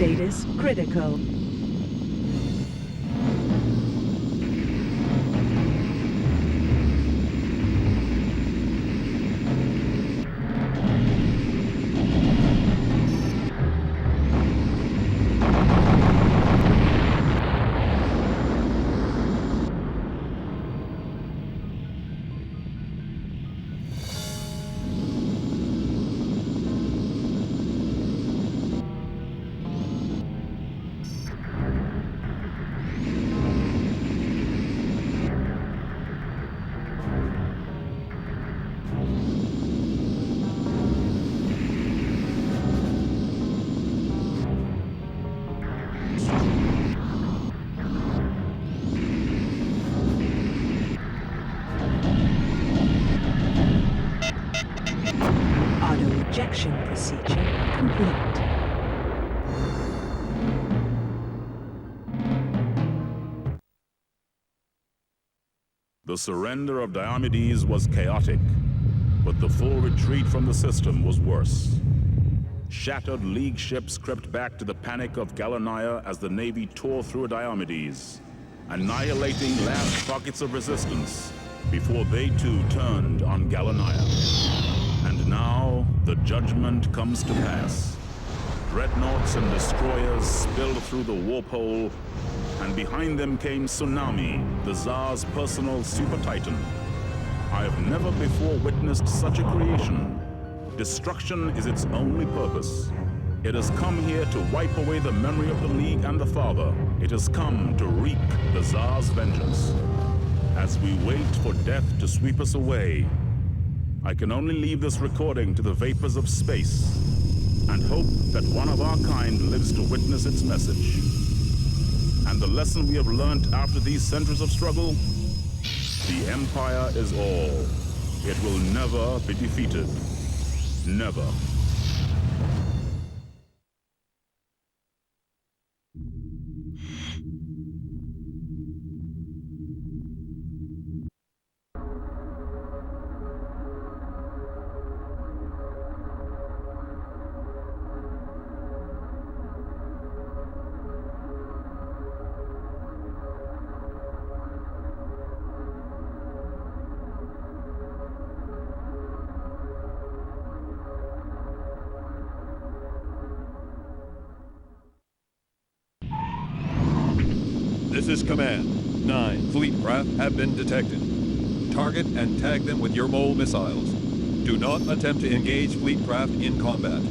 Status critical. Auto-ejection procedure complete. The surrender of Diomedes was chaotic, but the full retreat from the system was worse. Shattered League ships crept back to the panic of Gallonigher as the Navy tore through Diomedes, annihilating last pockets of resistance before they too turned on Gallonigher. And now, the judgment comes to pass. Dreadnoughts and destroyers spilled through the warp hole, and behind them came Tsunami, the Tsar's personal super titan. I have never before witnessed such a creation. Destruction is its only purpose. It has come here to wipe away the memory of the League and the Father. It has come to wreak the Tsar's vengeance. As we wait for death to sweep us away, I can only leave this recording to the vapors of space and hope that one of our kind lives to witness its message. And the lesson we have learned after these centuries of struggle: the Empire is all. It will never be defeated. Never. This is Command. 9 fleet craft have been detected. Target and tag them with your mole missiles. Do not attempt to engage fleet craft in combat.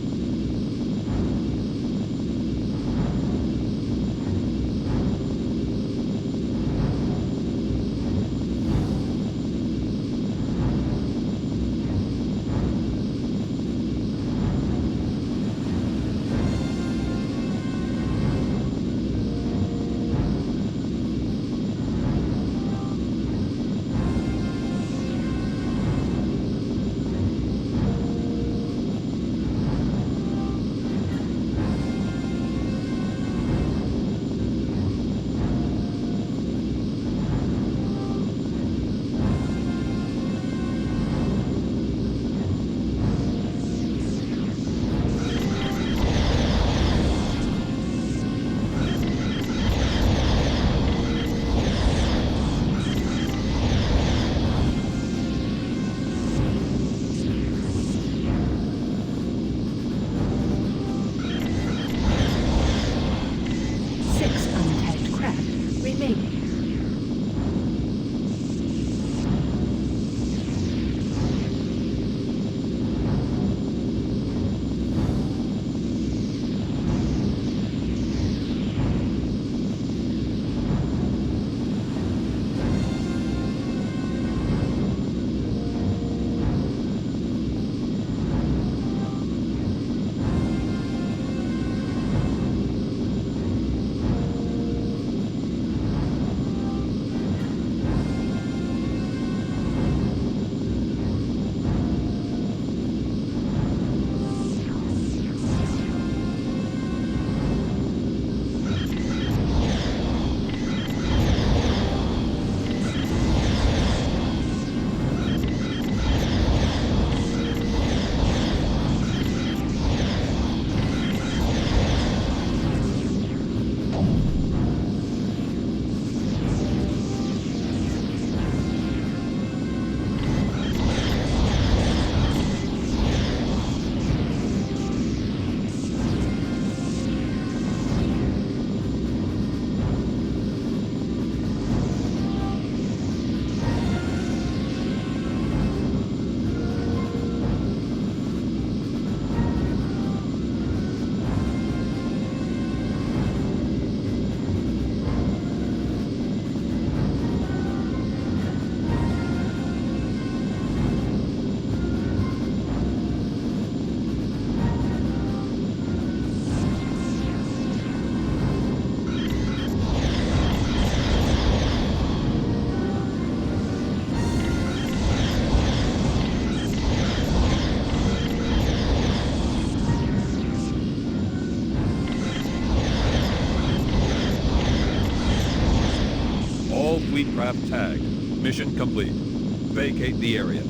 All fleet craft tagged. Mission complete. Vacate the area.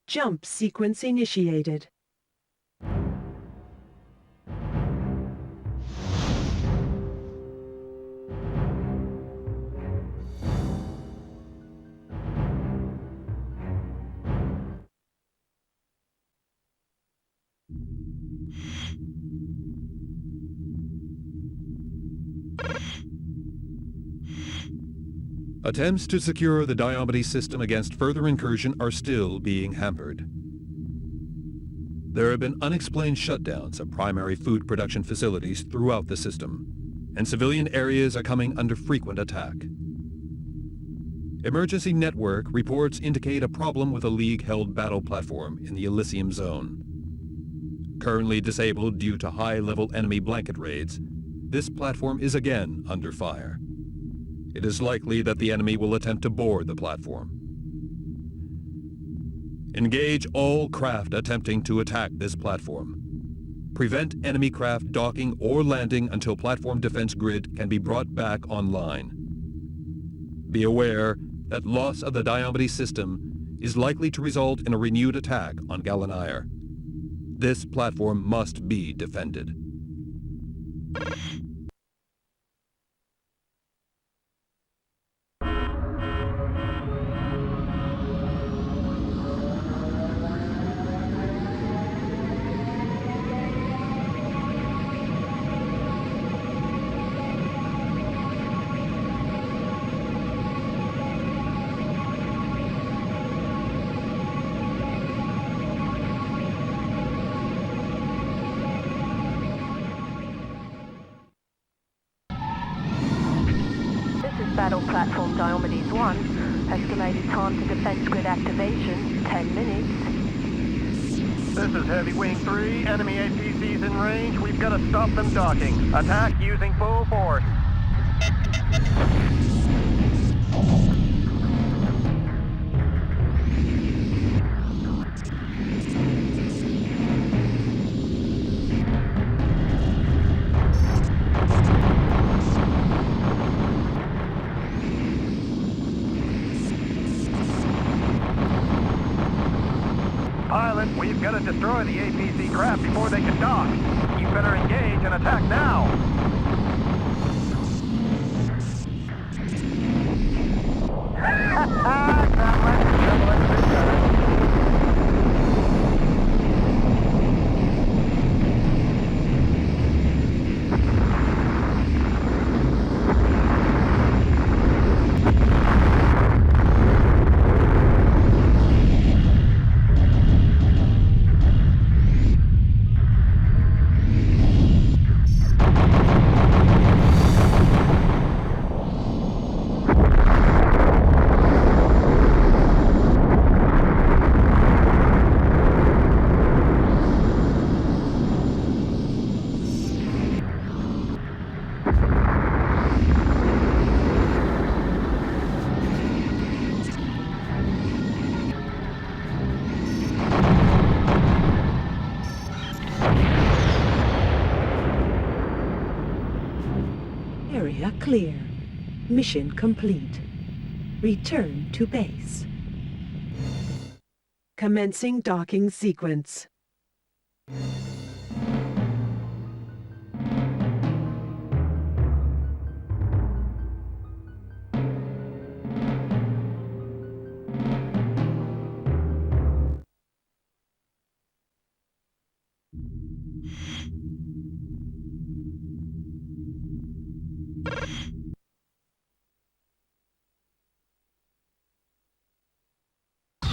Jump sequence initiated. Attempts to secure the Diomedes system against further incursion are still being hampered. There have been unexplained shutdowns of primary food production facilities throughout the system, and civilian areas are coming under frequent attack. Emergency network reports indicate a problem with a League-held battle platform in the Elysium Zone. Currently disabled due to high-level enemy blanket raids, this platform is again under fire. It is likely that the enemy will attempt to board the platform. Engage all craft attempting to attack this platform. Prevent enemy craft docking or landing until platform defense grid can be brought back online. Be aware that loss of the Diomedes system is likely to result in a renewed attack on Gallonigher. This platform must be defended. Battle platform Diomedes 1. Estimated time to defense grid activation, 10 minutes. This is Heavy Wing 3. Enemy APCs in range. We've got to stop them docking. Attack using full force. We've got to destroy the APC craft before they can dock. You better engage and attack now. Area clear. Mission complete. Return to base. Commencing docking sequence.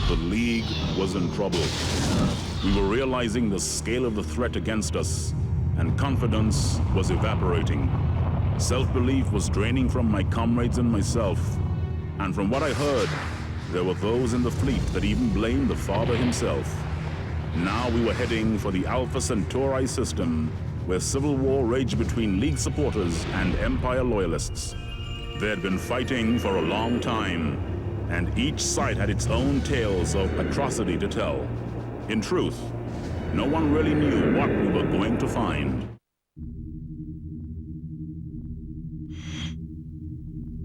The League was in trouble. We were realizing the scale of the threat against us, and confidence was evaporating. Self-belief was draining from my comrades and myself. And from what I heard, there were those in the fleet that even blamed the Father himself. Now we were heading for the Alpha-Centauri system, where civil war raged between League supporters and Empire loyalists. They had been fighting for a long time, and each side had its own tales of atrocity to tell. In truth, no one really knew what we were going to find.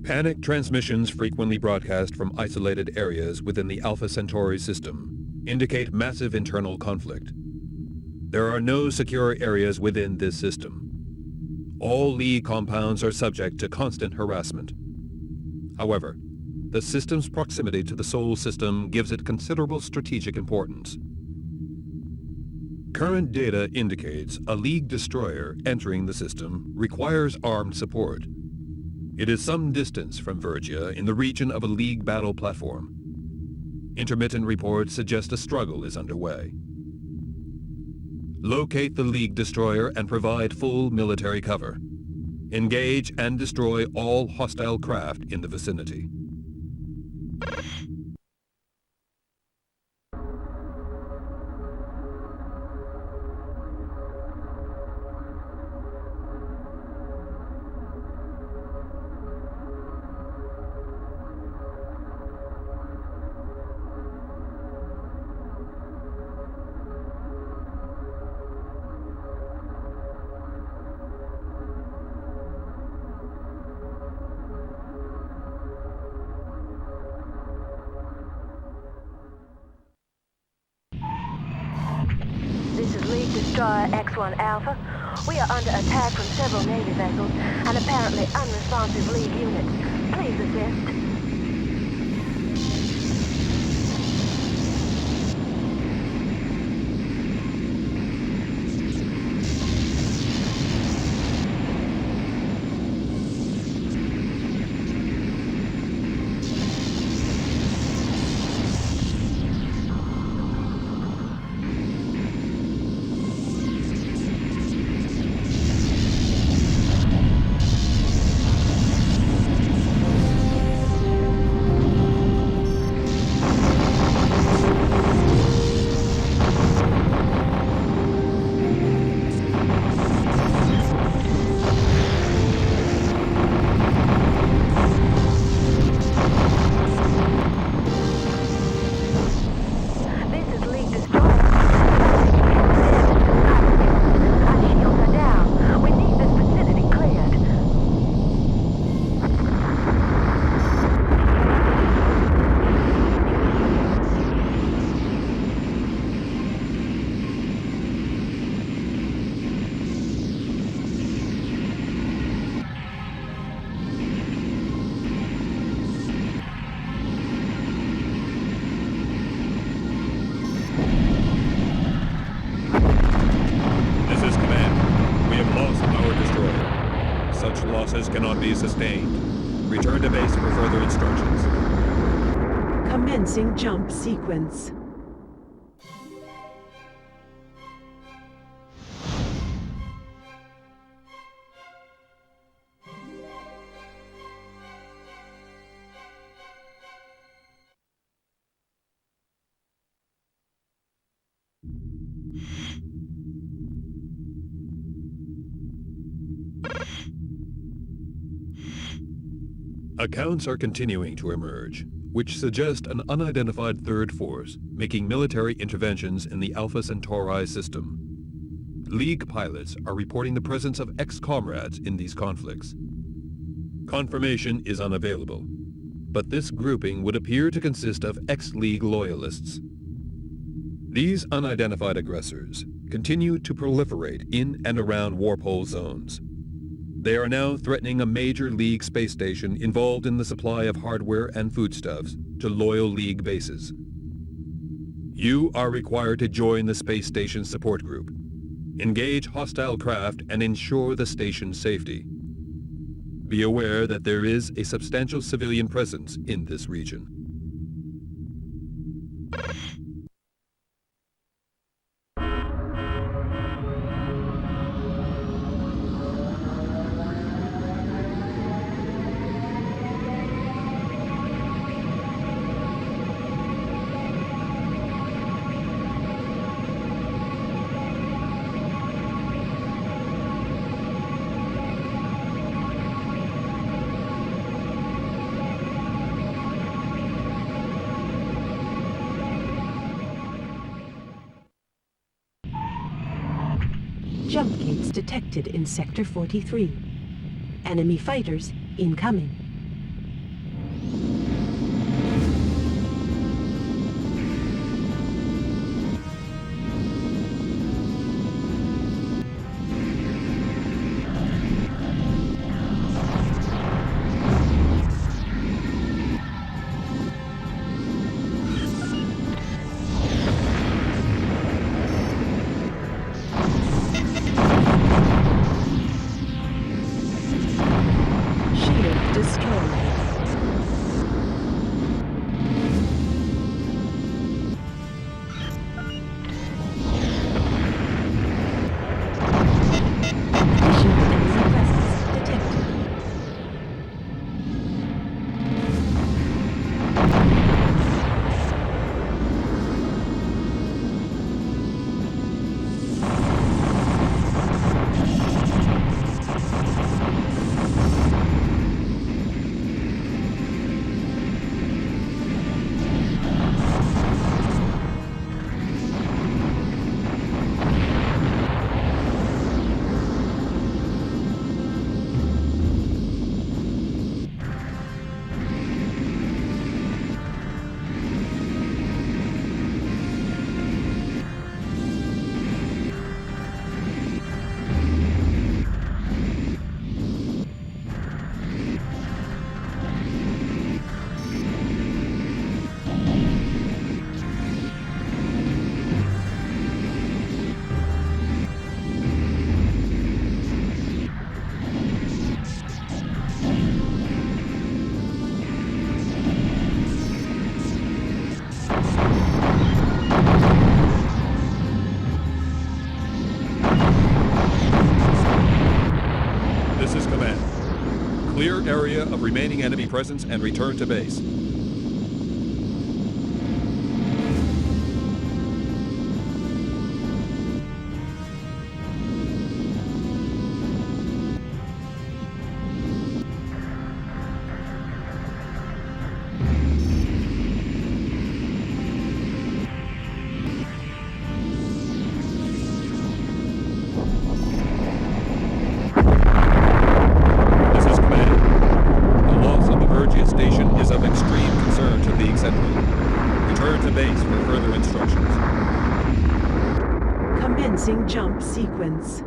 Panic transmissions frequently broadcast from isolated areas within the Alpha-Centauri system indicate massive internal conflict. There are no secure areas within this system. All League compounds are subject to constant harassment. However, the system's proximity to the Sol system gives it considerable strategic importance. Current data indicates a League destroyer entering the system requires armed support. It is some distance from Vergia in the region of a League battle platform. Intermittent reports suggest a struggle is underway. Locate the League destroyer and provide full military cover. Engage and destroy all hostile craft in the vicinity. Destroyer X-1 Alpha. We are under attack from several Navy vessels and apparently unresponsive League units. Please assist. Cannot be sustained. Return to base for further instructions. Commencing jump sequence. Accounts are continuing to emerge, which suggest an unidentified third force making military interventions in the Alpha-Centauri system. League pilots are reporting the presence of ex-comrades in these conflicts. Confirmation is unavailable, but this grouping would appear to consist of ex-League loyalists. These unidentified aggressors continue to proliferate in and around warpole zones. They are now threatening a major League space station involved in the supply of hardware and foodstuffs to loyal League bases. You are required to join the space station support group, engage hostile craft, and ensure the station's safety. Be aware that there is a substantial civilian presence in this region. Jump gates detected in Sector 43. Enemy fighters incoming. destroyed. Additional enemy presence detected. This is Command. Clear area of remaining enemy presence and return to base. This is Command. The loss of the Vergia station is of extreme concern to League Central. Return to base for further instructions. Commencing jump sequence.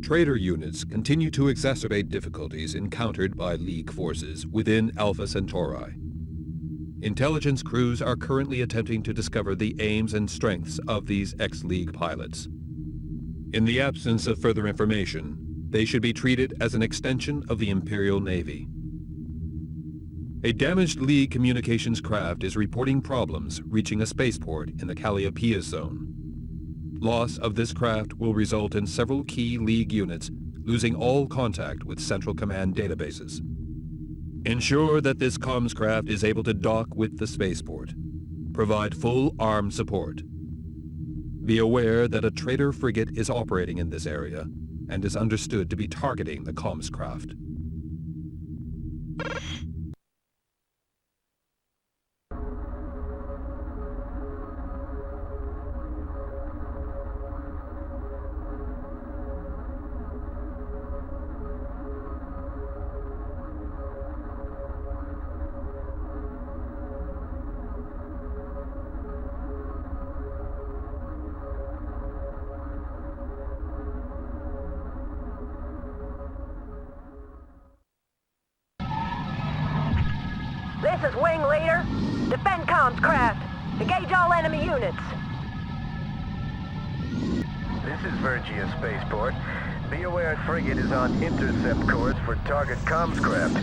Trader units continue to exacerbate difficulties encountered by League forces within Alpha-Centauri. Intelligence crews are currently attempting to discover the aims and strengths of these ex-League pilots. In the absence of further information, they should be treated as an extension of the Imperial Navy. A damaged League communications craft is reporting problems reaching a spaceport in the Calliopeia zone. Loss of this craft will result in several key League units losing all contact with Central Command databases. Ensure that this comms craft is able to dock with the spaceport. Provide full armed support. Be aware that a trader frigate is operating in this area and is understood to be targeting the comms craft. This is Wing Leader. Defend comms craft. Engage all enemy units. This is Vergia Spaceport. Be aware frigate is on intercept course for target comms craft.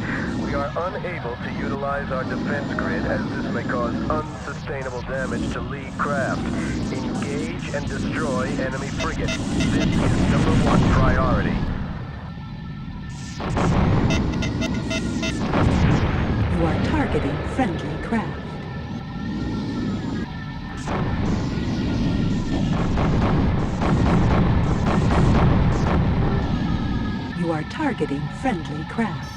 We are unable to utilize our defense grid as this may cause unsustainable damage to League craft. Engage and destroy enemy frigate. This is #1 priority. You are targeting friendly craft. You are targeting friendly craft.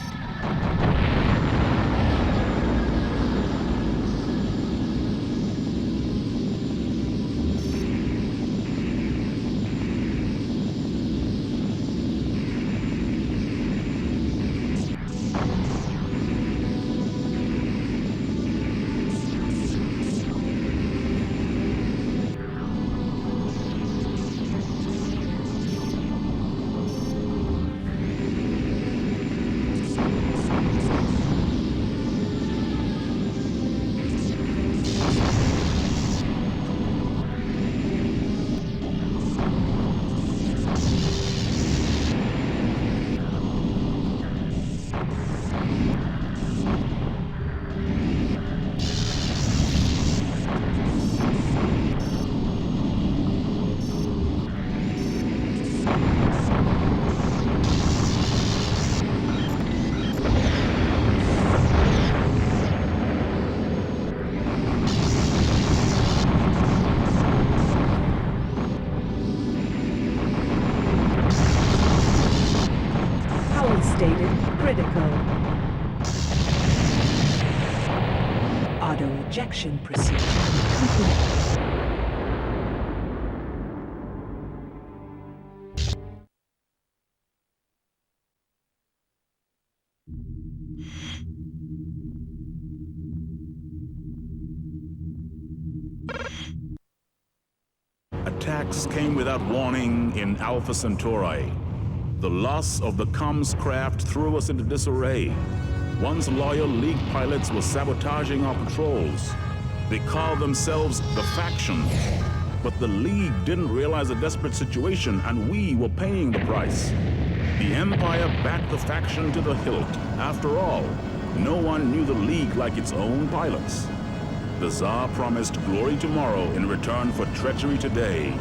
Detection procedure complete. Attacks came without warning in Alpha-Centauri. The loss of the comms craft threw us into disarray. Once loyal League pilots were sabotaging our patrols. They called themselves the Faction. But the League didn't realize the desperate situation, and we were paying the price. The Empire backed the Faction to the hilt. After all, no one knew the League like its own pilots. The Tsar promised glory tomorrow in return for treachery today.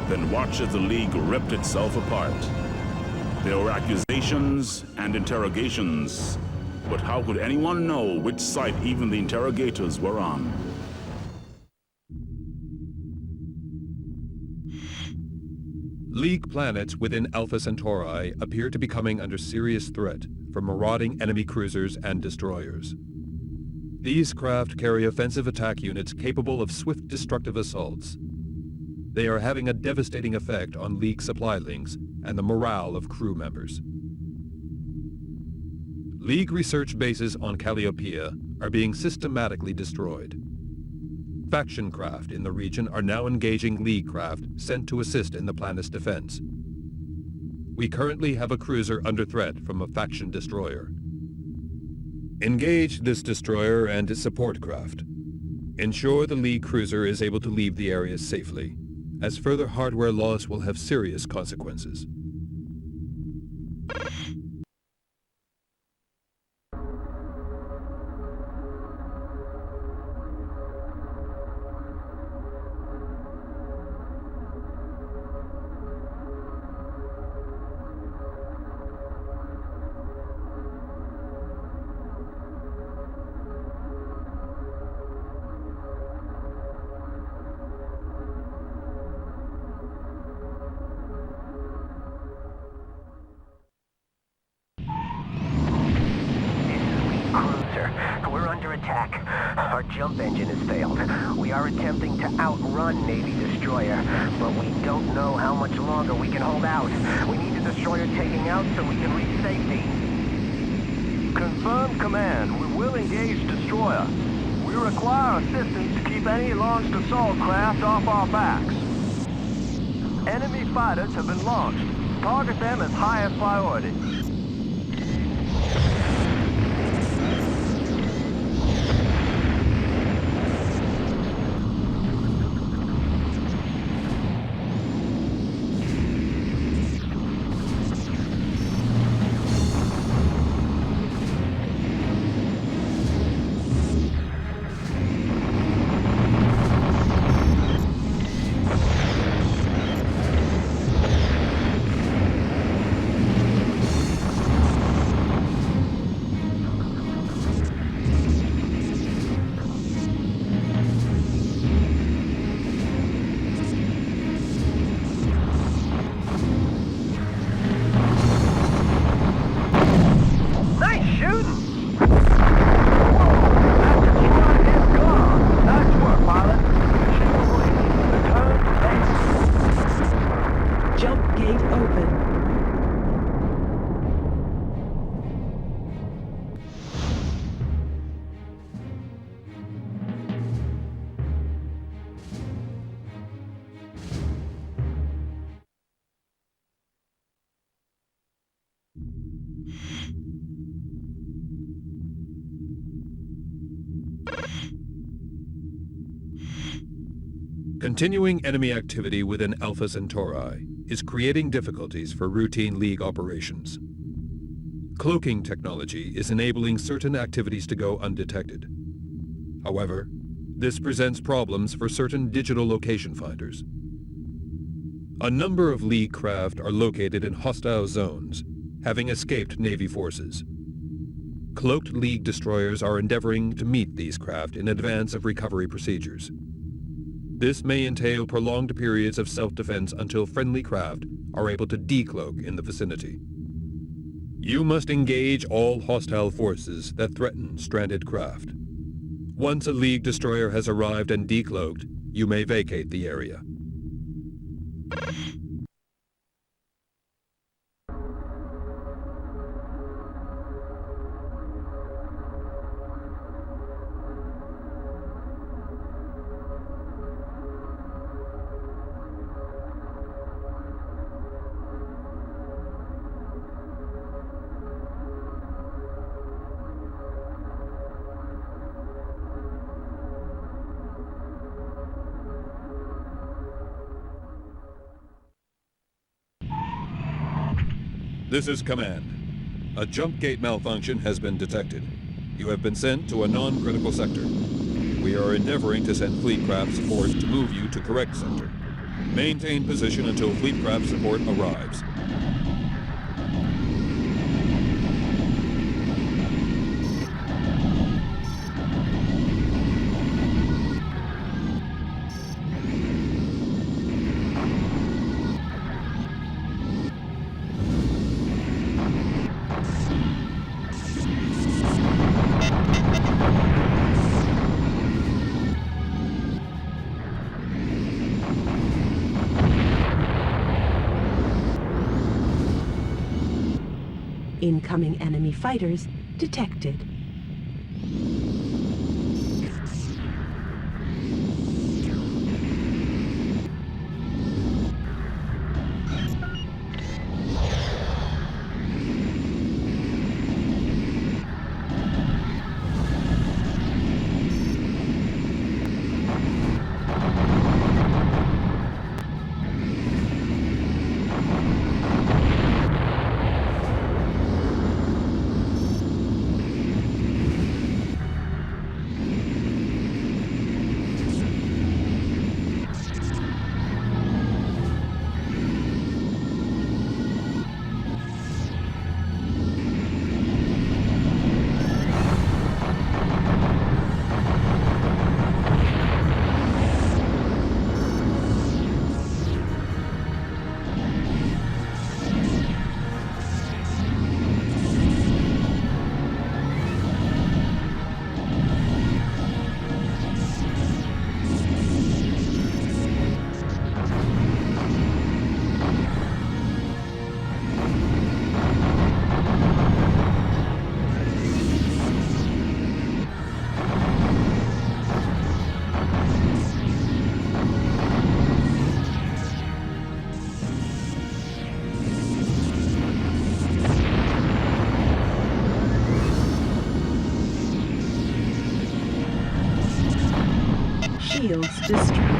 Then watch as the League ripped itself apart. There were accusations and interrogations, but how could anyone know which side even the interrogators were on? League planets within Alpha-Centauri appear to be coming under serious threat from marauding enemy cruisers and destroyers. These craft carry offensive attack units capable of swift destructive assaults. They are having a devastating effect on League supply links and the morale of crew members. League research bases on Calliopeia are being systematically destroyed. Faction craft in the region are now engaging League craft sent to assist in the planet's defense. We currently have a cruiser under threat from a faction destroyer. Engage this destroyer and its support craft. Ensure the League cruiser is able to leave the area safely, as further hardware loss will have serious consequences. We're under attack. Our jump engine has failed. We are attempting to outrun Navy destroyer, but we don't know how much longer we can hold out. We need the destroyer taking out so we can reach safety. Confirm command. We will engage destroyer. We require assistance to keep any launched assault craft off our backs. Enemy fighters have been launched. Target them as highest priority. Continuing enemy activity within Alpha-Centauri is creating difficulties for routine League operations. Cloaking technology is enabling certain activities to go undetected. However, this presents problems for certain digital location finders. A number of League craft are located in hostile zones, having escaped Navy forces. Cloaked League destroyers are endeavoring to meet these craft in advance of recovery procedures. This may entail prolonged periods of self-defense until friendly craft are able to decloak in the vicinity. You must engage all hostile forces that threaten stranded craft. Once a League destroyer has arrived and decloaked, you may vacate the area. This is Command. A jump gate malfunction has been detected. You have been sent to a non-critical sector. We are endeavoring to send fleet craft support to move you to correct sector. Maintain position until fleet craft support arrives. Incoming enemy fighters detected. Shields destroyed.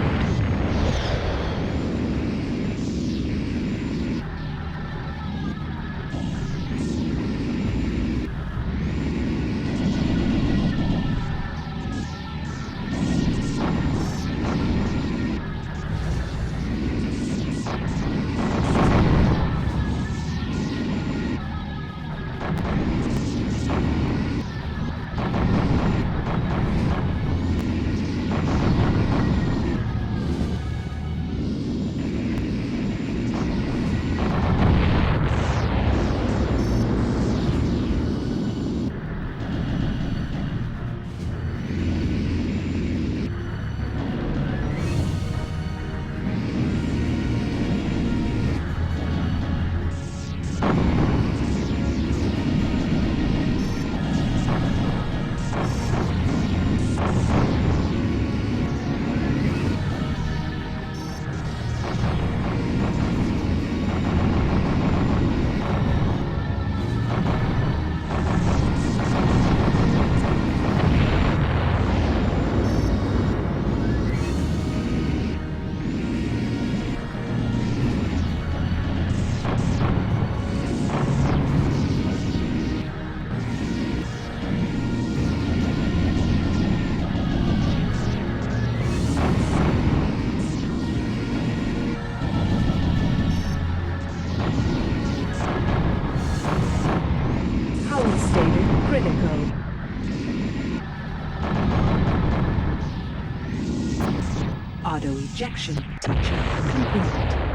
Auto-ejection teacher complete.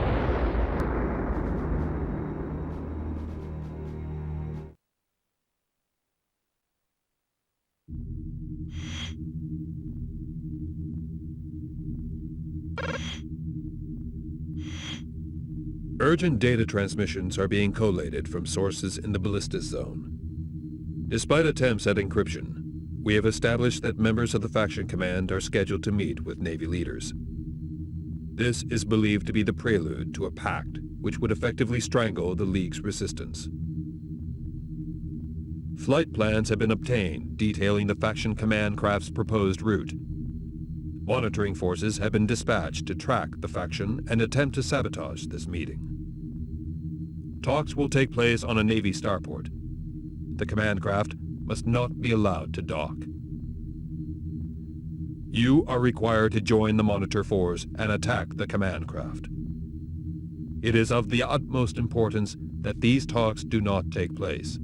Urgent data transmissions are being collated from sources in the ballistic zone. Despite attempts at encryption, we have established that members of the faction command are scheduled to meet with Navy leaders. This is believed to be the prelude to a pact which would effectively strangle the League's resistance. Flight plans have been obtained detailing the faction command craft's proposed route. Monitoring forces have been dispatched to track the faction and attempt to sabotage this meeting. Talks will take place on a Navy starport. The command craft must not be allowed to dock. You are required to join the monitor force and attack the command craft. It is of the utmost importance that these talks do not take place.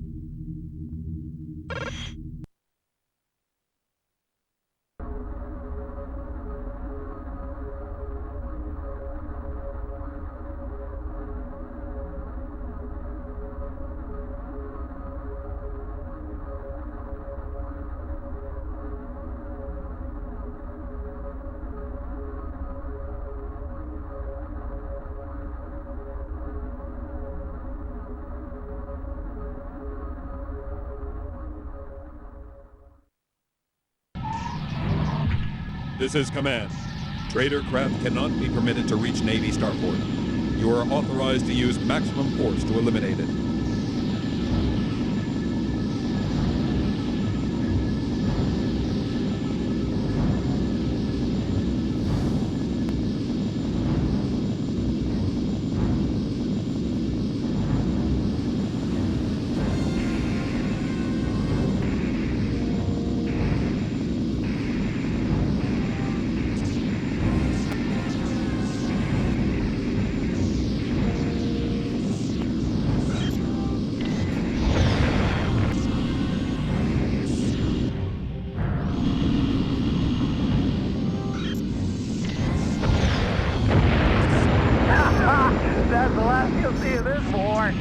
This is command. Trader craft cannot be permitted to reach Navy starport. You are authorized to use maximum force to eliminate it. That's the last you'll see of this war.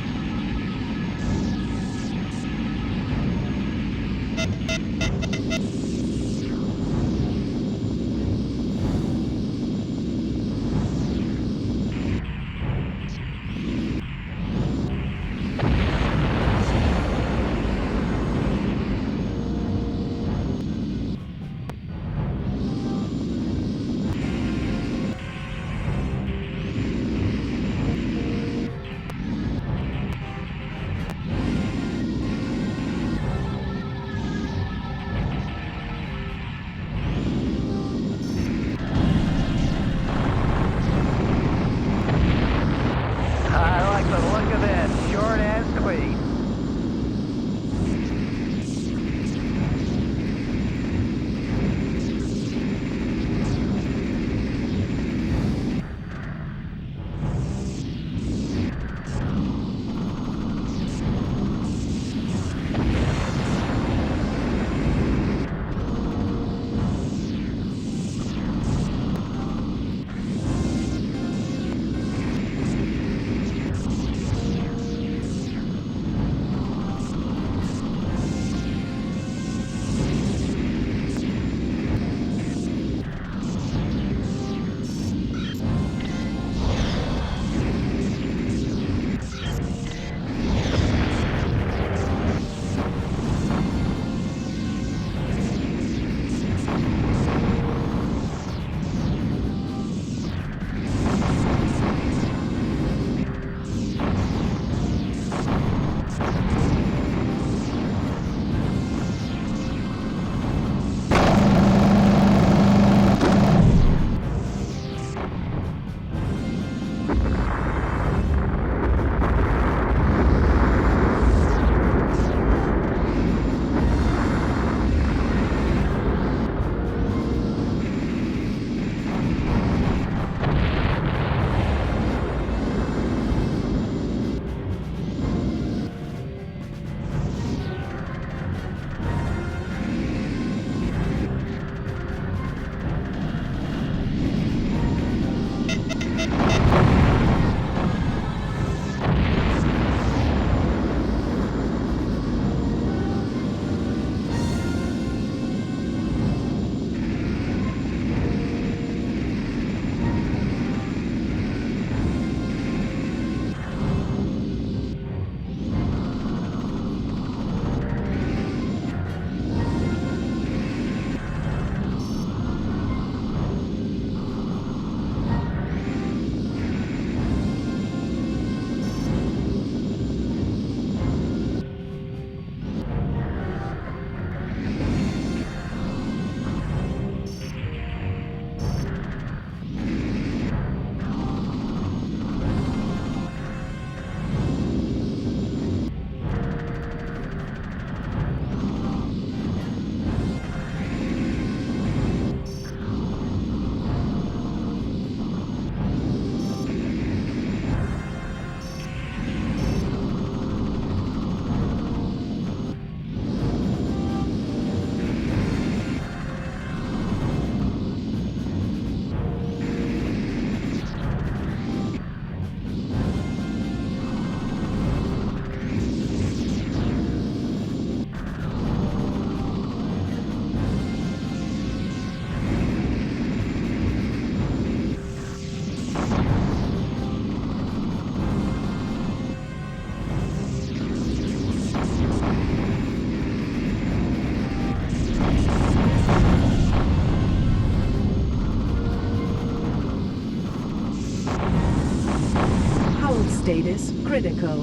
Status critical.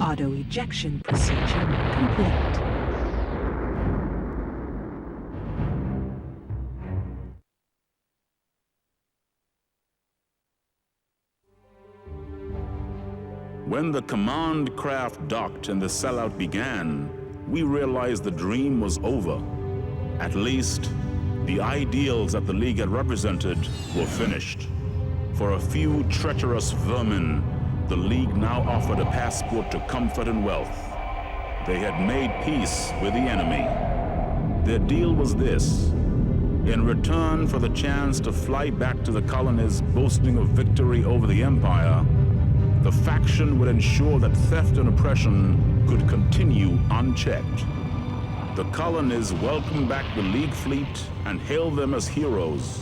Auto-ejection procedure complete. When the command craft docked and the sellout began, we realized the dream was over. At least, the ideals that the League had represented were finished. For a few treacherous vermin, the League now offered a passport to comfort and wealth. They had made peace with the enemy. Their deal was this: in return for the chance to fly back to the colonies boasting of victory over the Empire, the faction would ensure that theft and oppression could continue unchecked. The colonies welcomed back the League fleet and hailed them as heroes.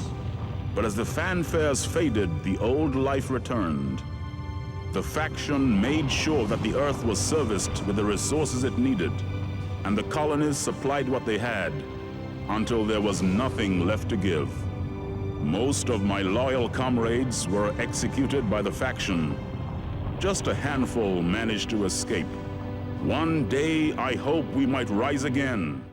But as the fanfares faded, the old life returned. The faction made sure that the Earth was serviced with the resources it needed, and the colonies supplied what they had, until there was nothing left to give. Most of my loyal comrades were executed by the faction. Just a handful managed to escape. One day, I hope we might rise again.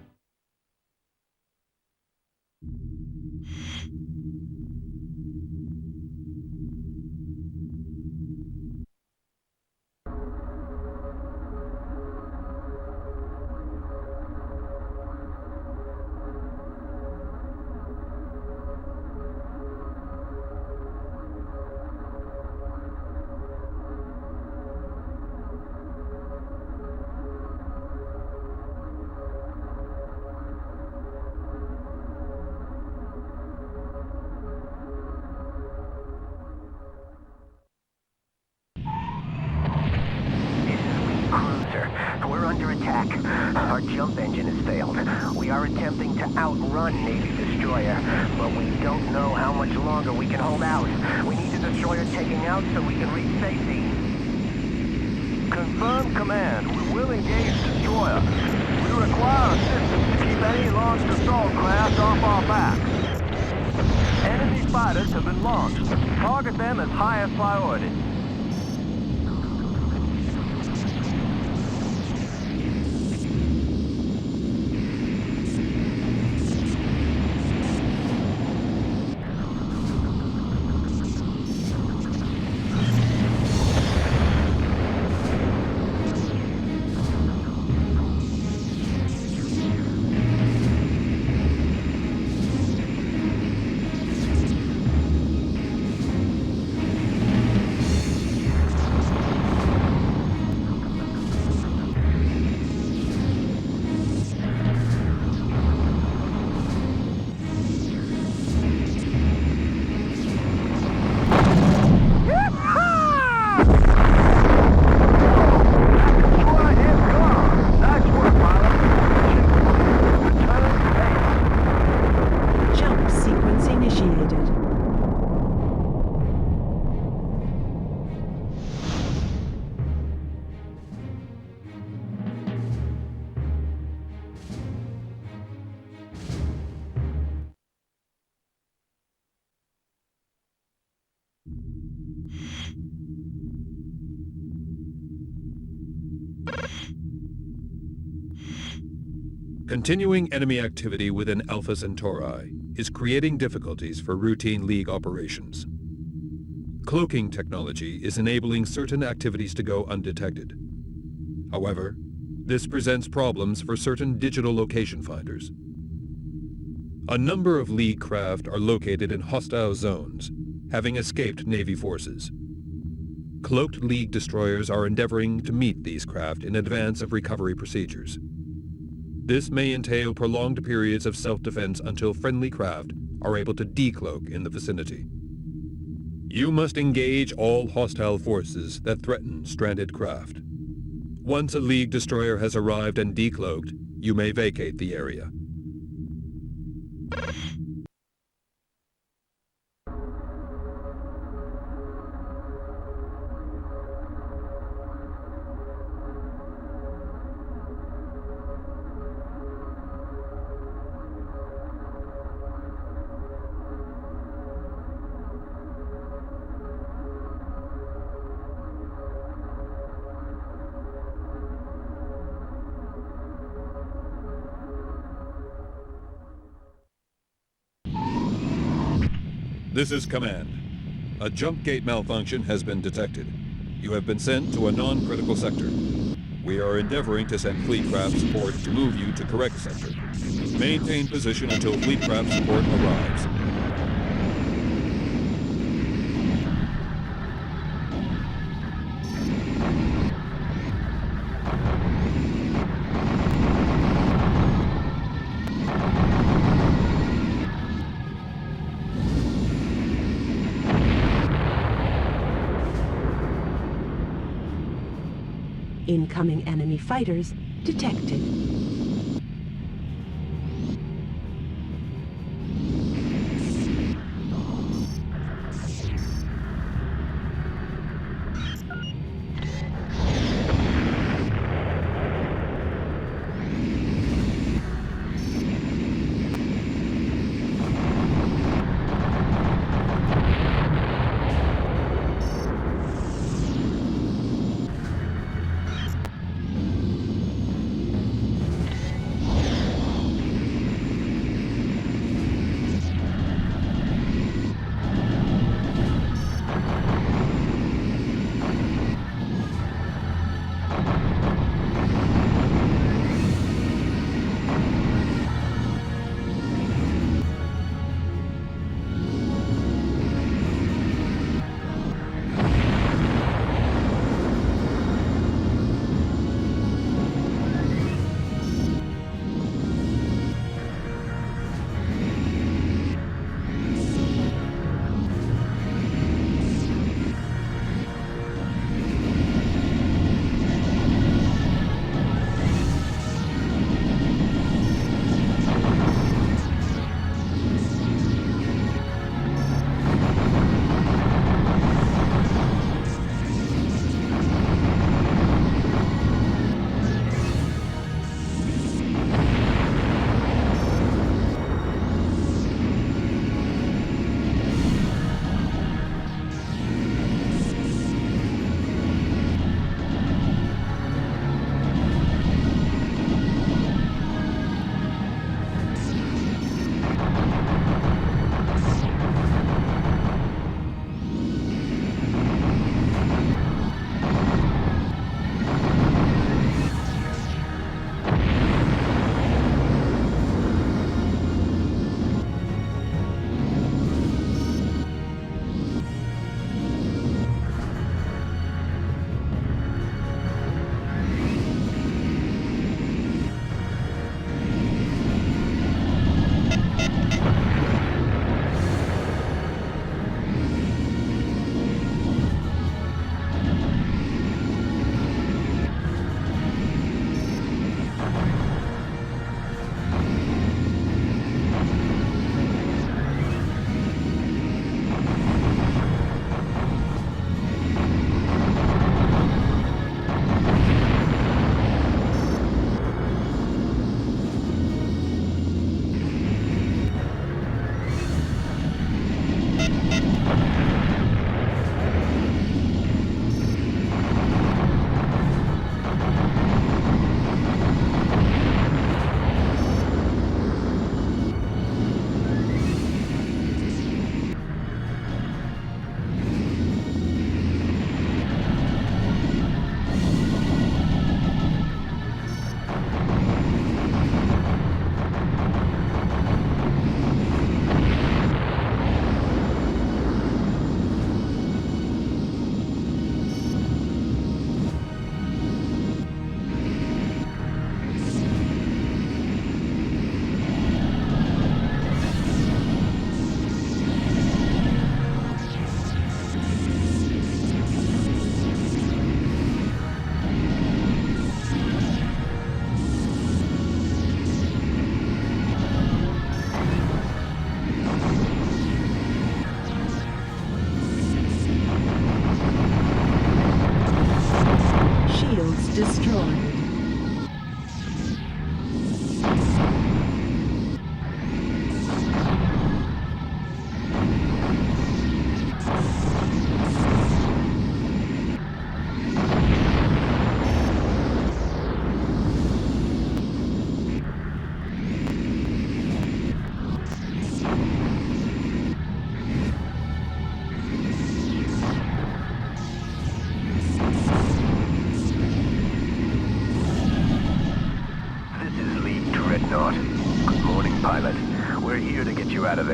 Our jump engine has failed. We are attempting to outrun Navy destroyer, but we don't know how much longer we can hold out. We need the destroyer taking out so we can reach safety. Confirm command. We will engage destroyer. We require assistance to keep any launched assault craft off our backs. Enemy fighters have been launched. Target them as highest priority. Continuing enemy activity within Alpha-Centauri is creating difficulties for routine League operations. Cloaking technology is enabling certain activities to go undetected. However, this presents problems for certain digital location finders. A number of League craft are located in hostile zones, having escaped Navy forces. Cloaked League destroyers are endeavoring to meet these craft in advance of recovery procedures. This may entail prolonged periods of self-defense until friendly craft are able to decloak in the vicinity. You must engage all hostile forces that threaten stranded craft. Once a League destroyer has arrived and decloaked, you may vacate the area. This is Command. A jump gate malfunction has been detected. You have been sent to a non-critical sector. We are endeavoring to send fleet craft support to move you to correct sector. Maintain position until fleet craft support arrives. Incoming enemy fighters detected.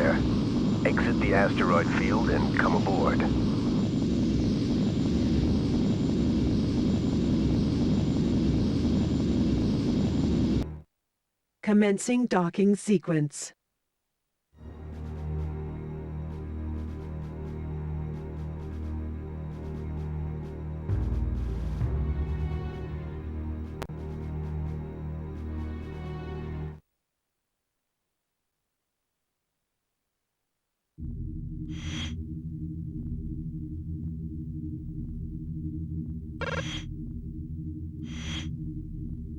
there. Exit the asteroid field and come aboard. Commencing docking sequence.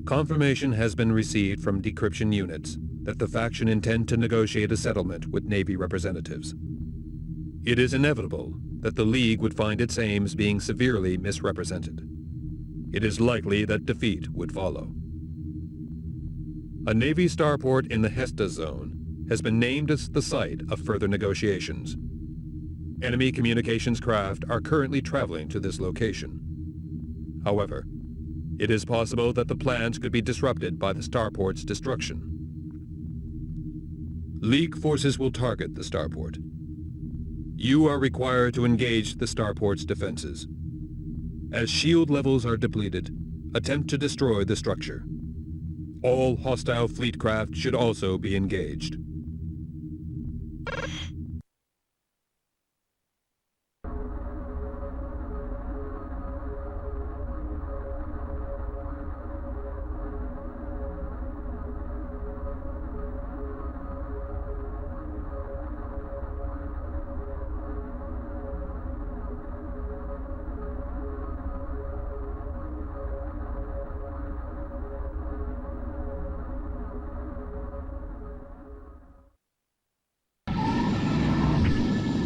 Confirmation has been received from decryption units that the faction intend to negotiate a settlement with Navy representatives. It is inevitable that the League would find its aims being severely misrepresented. It is likely that defeat would follow. A Navy starport in the Hesta zone has been named as the site of further negotiations. Enemy communications craft are currently traveling to this location. However, it is possible that the plans could be disrupted by the starport's destruction. League forces will target the starport. You are required to engage the starport's defenses. As shield levels are depleted, attempt to destroy the structure. All hostile fleet craft should also be engaged.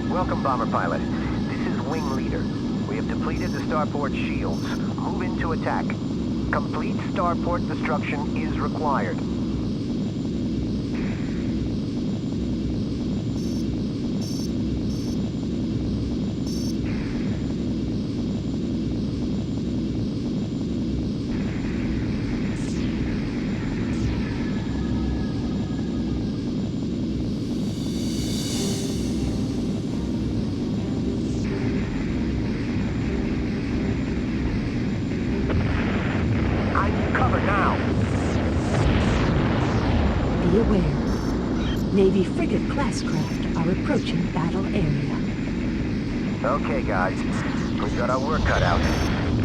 Welcome, Bomber Pilot. This is Wing Leader. We have depleted the starport shields. Move in to attack. Complete starport destruction is required. Be aware. Navy frigate-class craft are approaching battle area. Okay, guys. We've got our work cut out.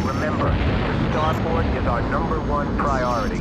Remember, the starport is our #1 priority.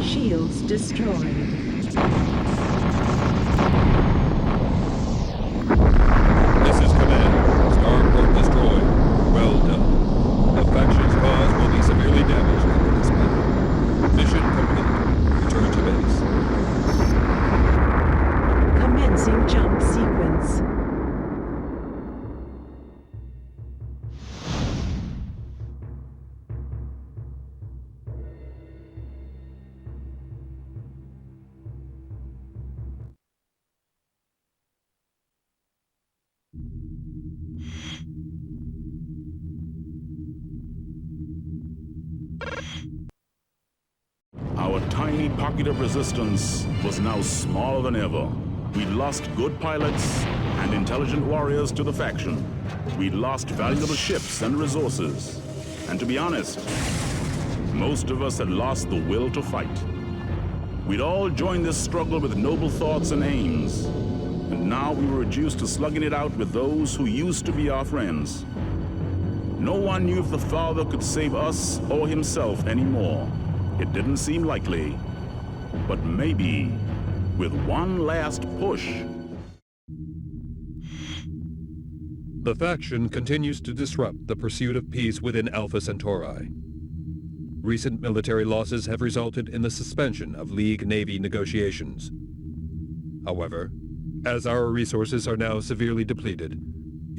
Shields destroyed. This is Command. Starport destroyed. Well done. The faction's cause will be severely damaged in this battle. Mission complete. Return to base. Commencing jump sequence. Our tiny pocket of resistance was now smaller than ever. We'd lost good pilots and intelligent warriors to the faction. We'd lost valuable ships and resources. And to be honest, most of us had lost the will to fight. We'd all joined this struggle with noble thoughts and aims. And now we were reduced to slugging it out with those who used to be our friends. No one knew if the Father could save us or himself anymore. It didn't seem likely. But maybe, with one last push, The faction continues to disrupt the pursuit of peace within Alpha-Centauri. Recent military losses have resulted in the suspension of League Navy negotiations. However, as our resources are now severely depleted,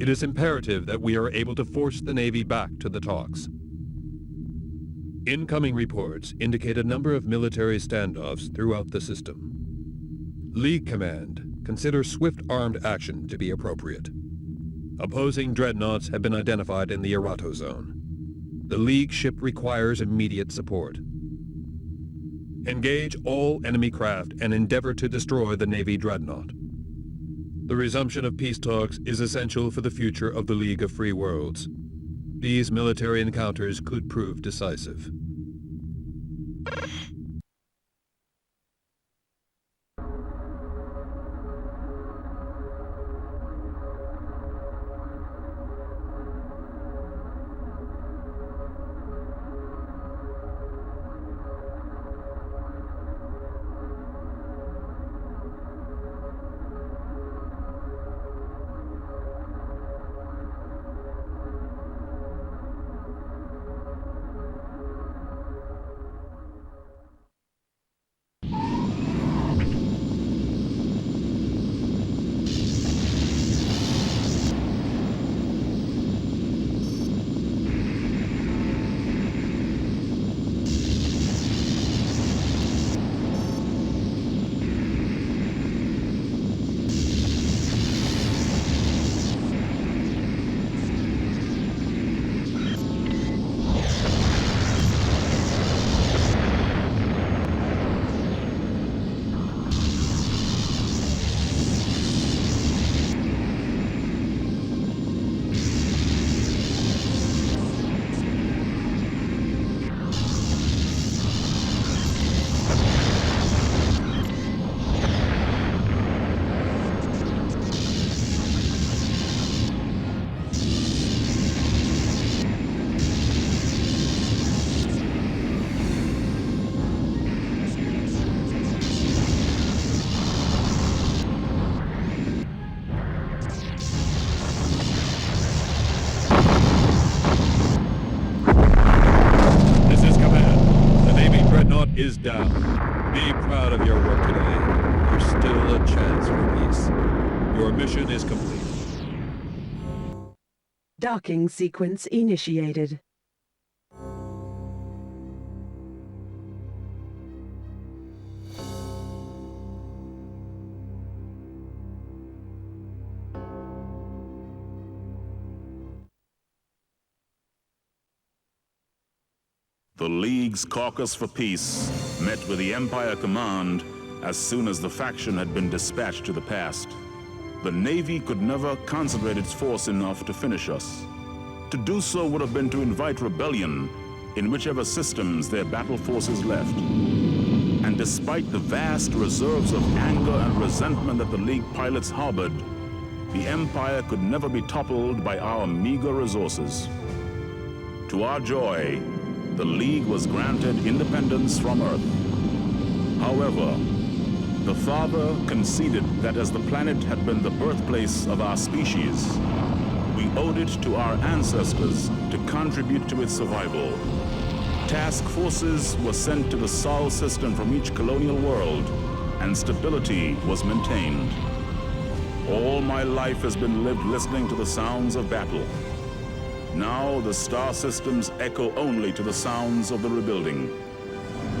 it is imperative that we are able to force the Navy back to the talks. Incoming reports indicate a number of military standoffs throughout the system. League Command consider swift armed action to be appropriate. Opposing dreadnoughts have been identified in the Erato zone. The League ship requires immediate support. Engage all enemy craft and endeavor to destroy the Navy Dreadnought. The resumption of peace talks is essential for the future of the League of Free Worlds. These military encounters could prove decisive. Is down. Be proud of your work today. There's still a chance for peace. Your mission is complete. Docking sequence initiated. The League's Caucus for Peace met with the Empire Command as soon as the faction had been dispatched to the past. The Navy could never concentrate its force enough to finish us. To do so would have been to invite rebellion in whichever systems their battle forces left. And despite the vast reserves of anger and resentment that the League pilots harbored, the Empire could never be toppled by our meager resources. To our joy, the League was granted independence from Earth. However, the Father conceded that as the planet had been the birthplace of our species, we owed it to our ancestors to contribute to its survival. Task forces were sent to the Sol system from each colonial world, and stability was maintained. All my life has been lived listening to the sounds of battle. Now the star systems echo only to the sounds of the rebuilding.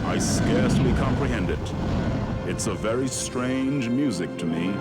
I scarcely comprehend it. It's a very strange music to me.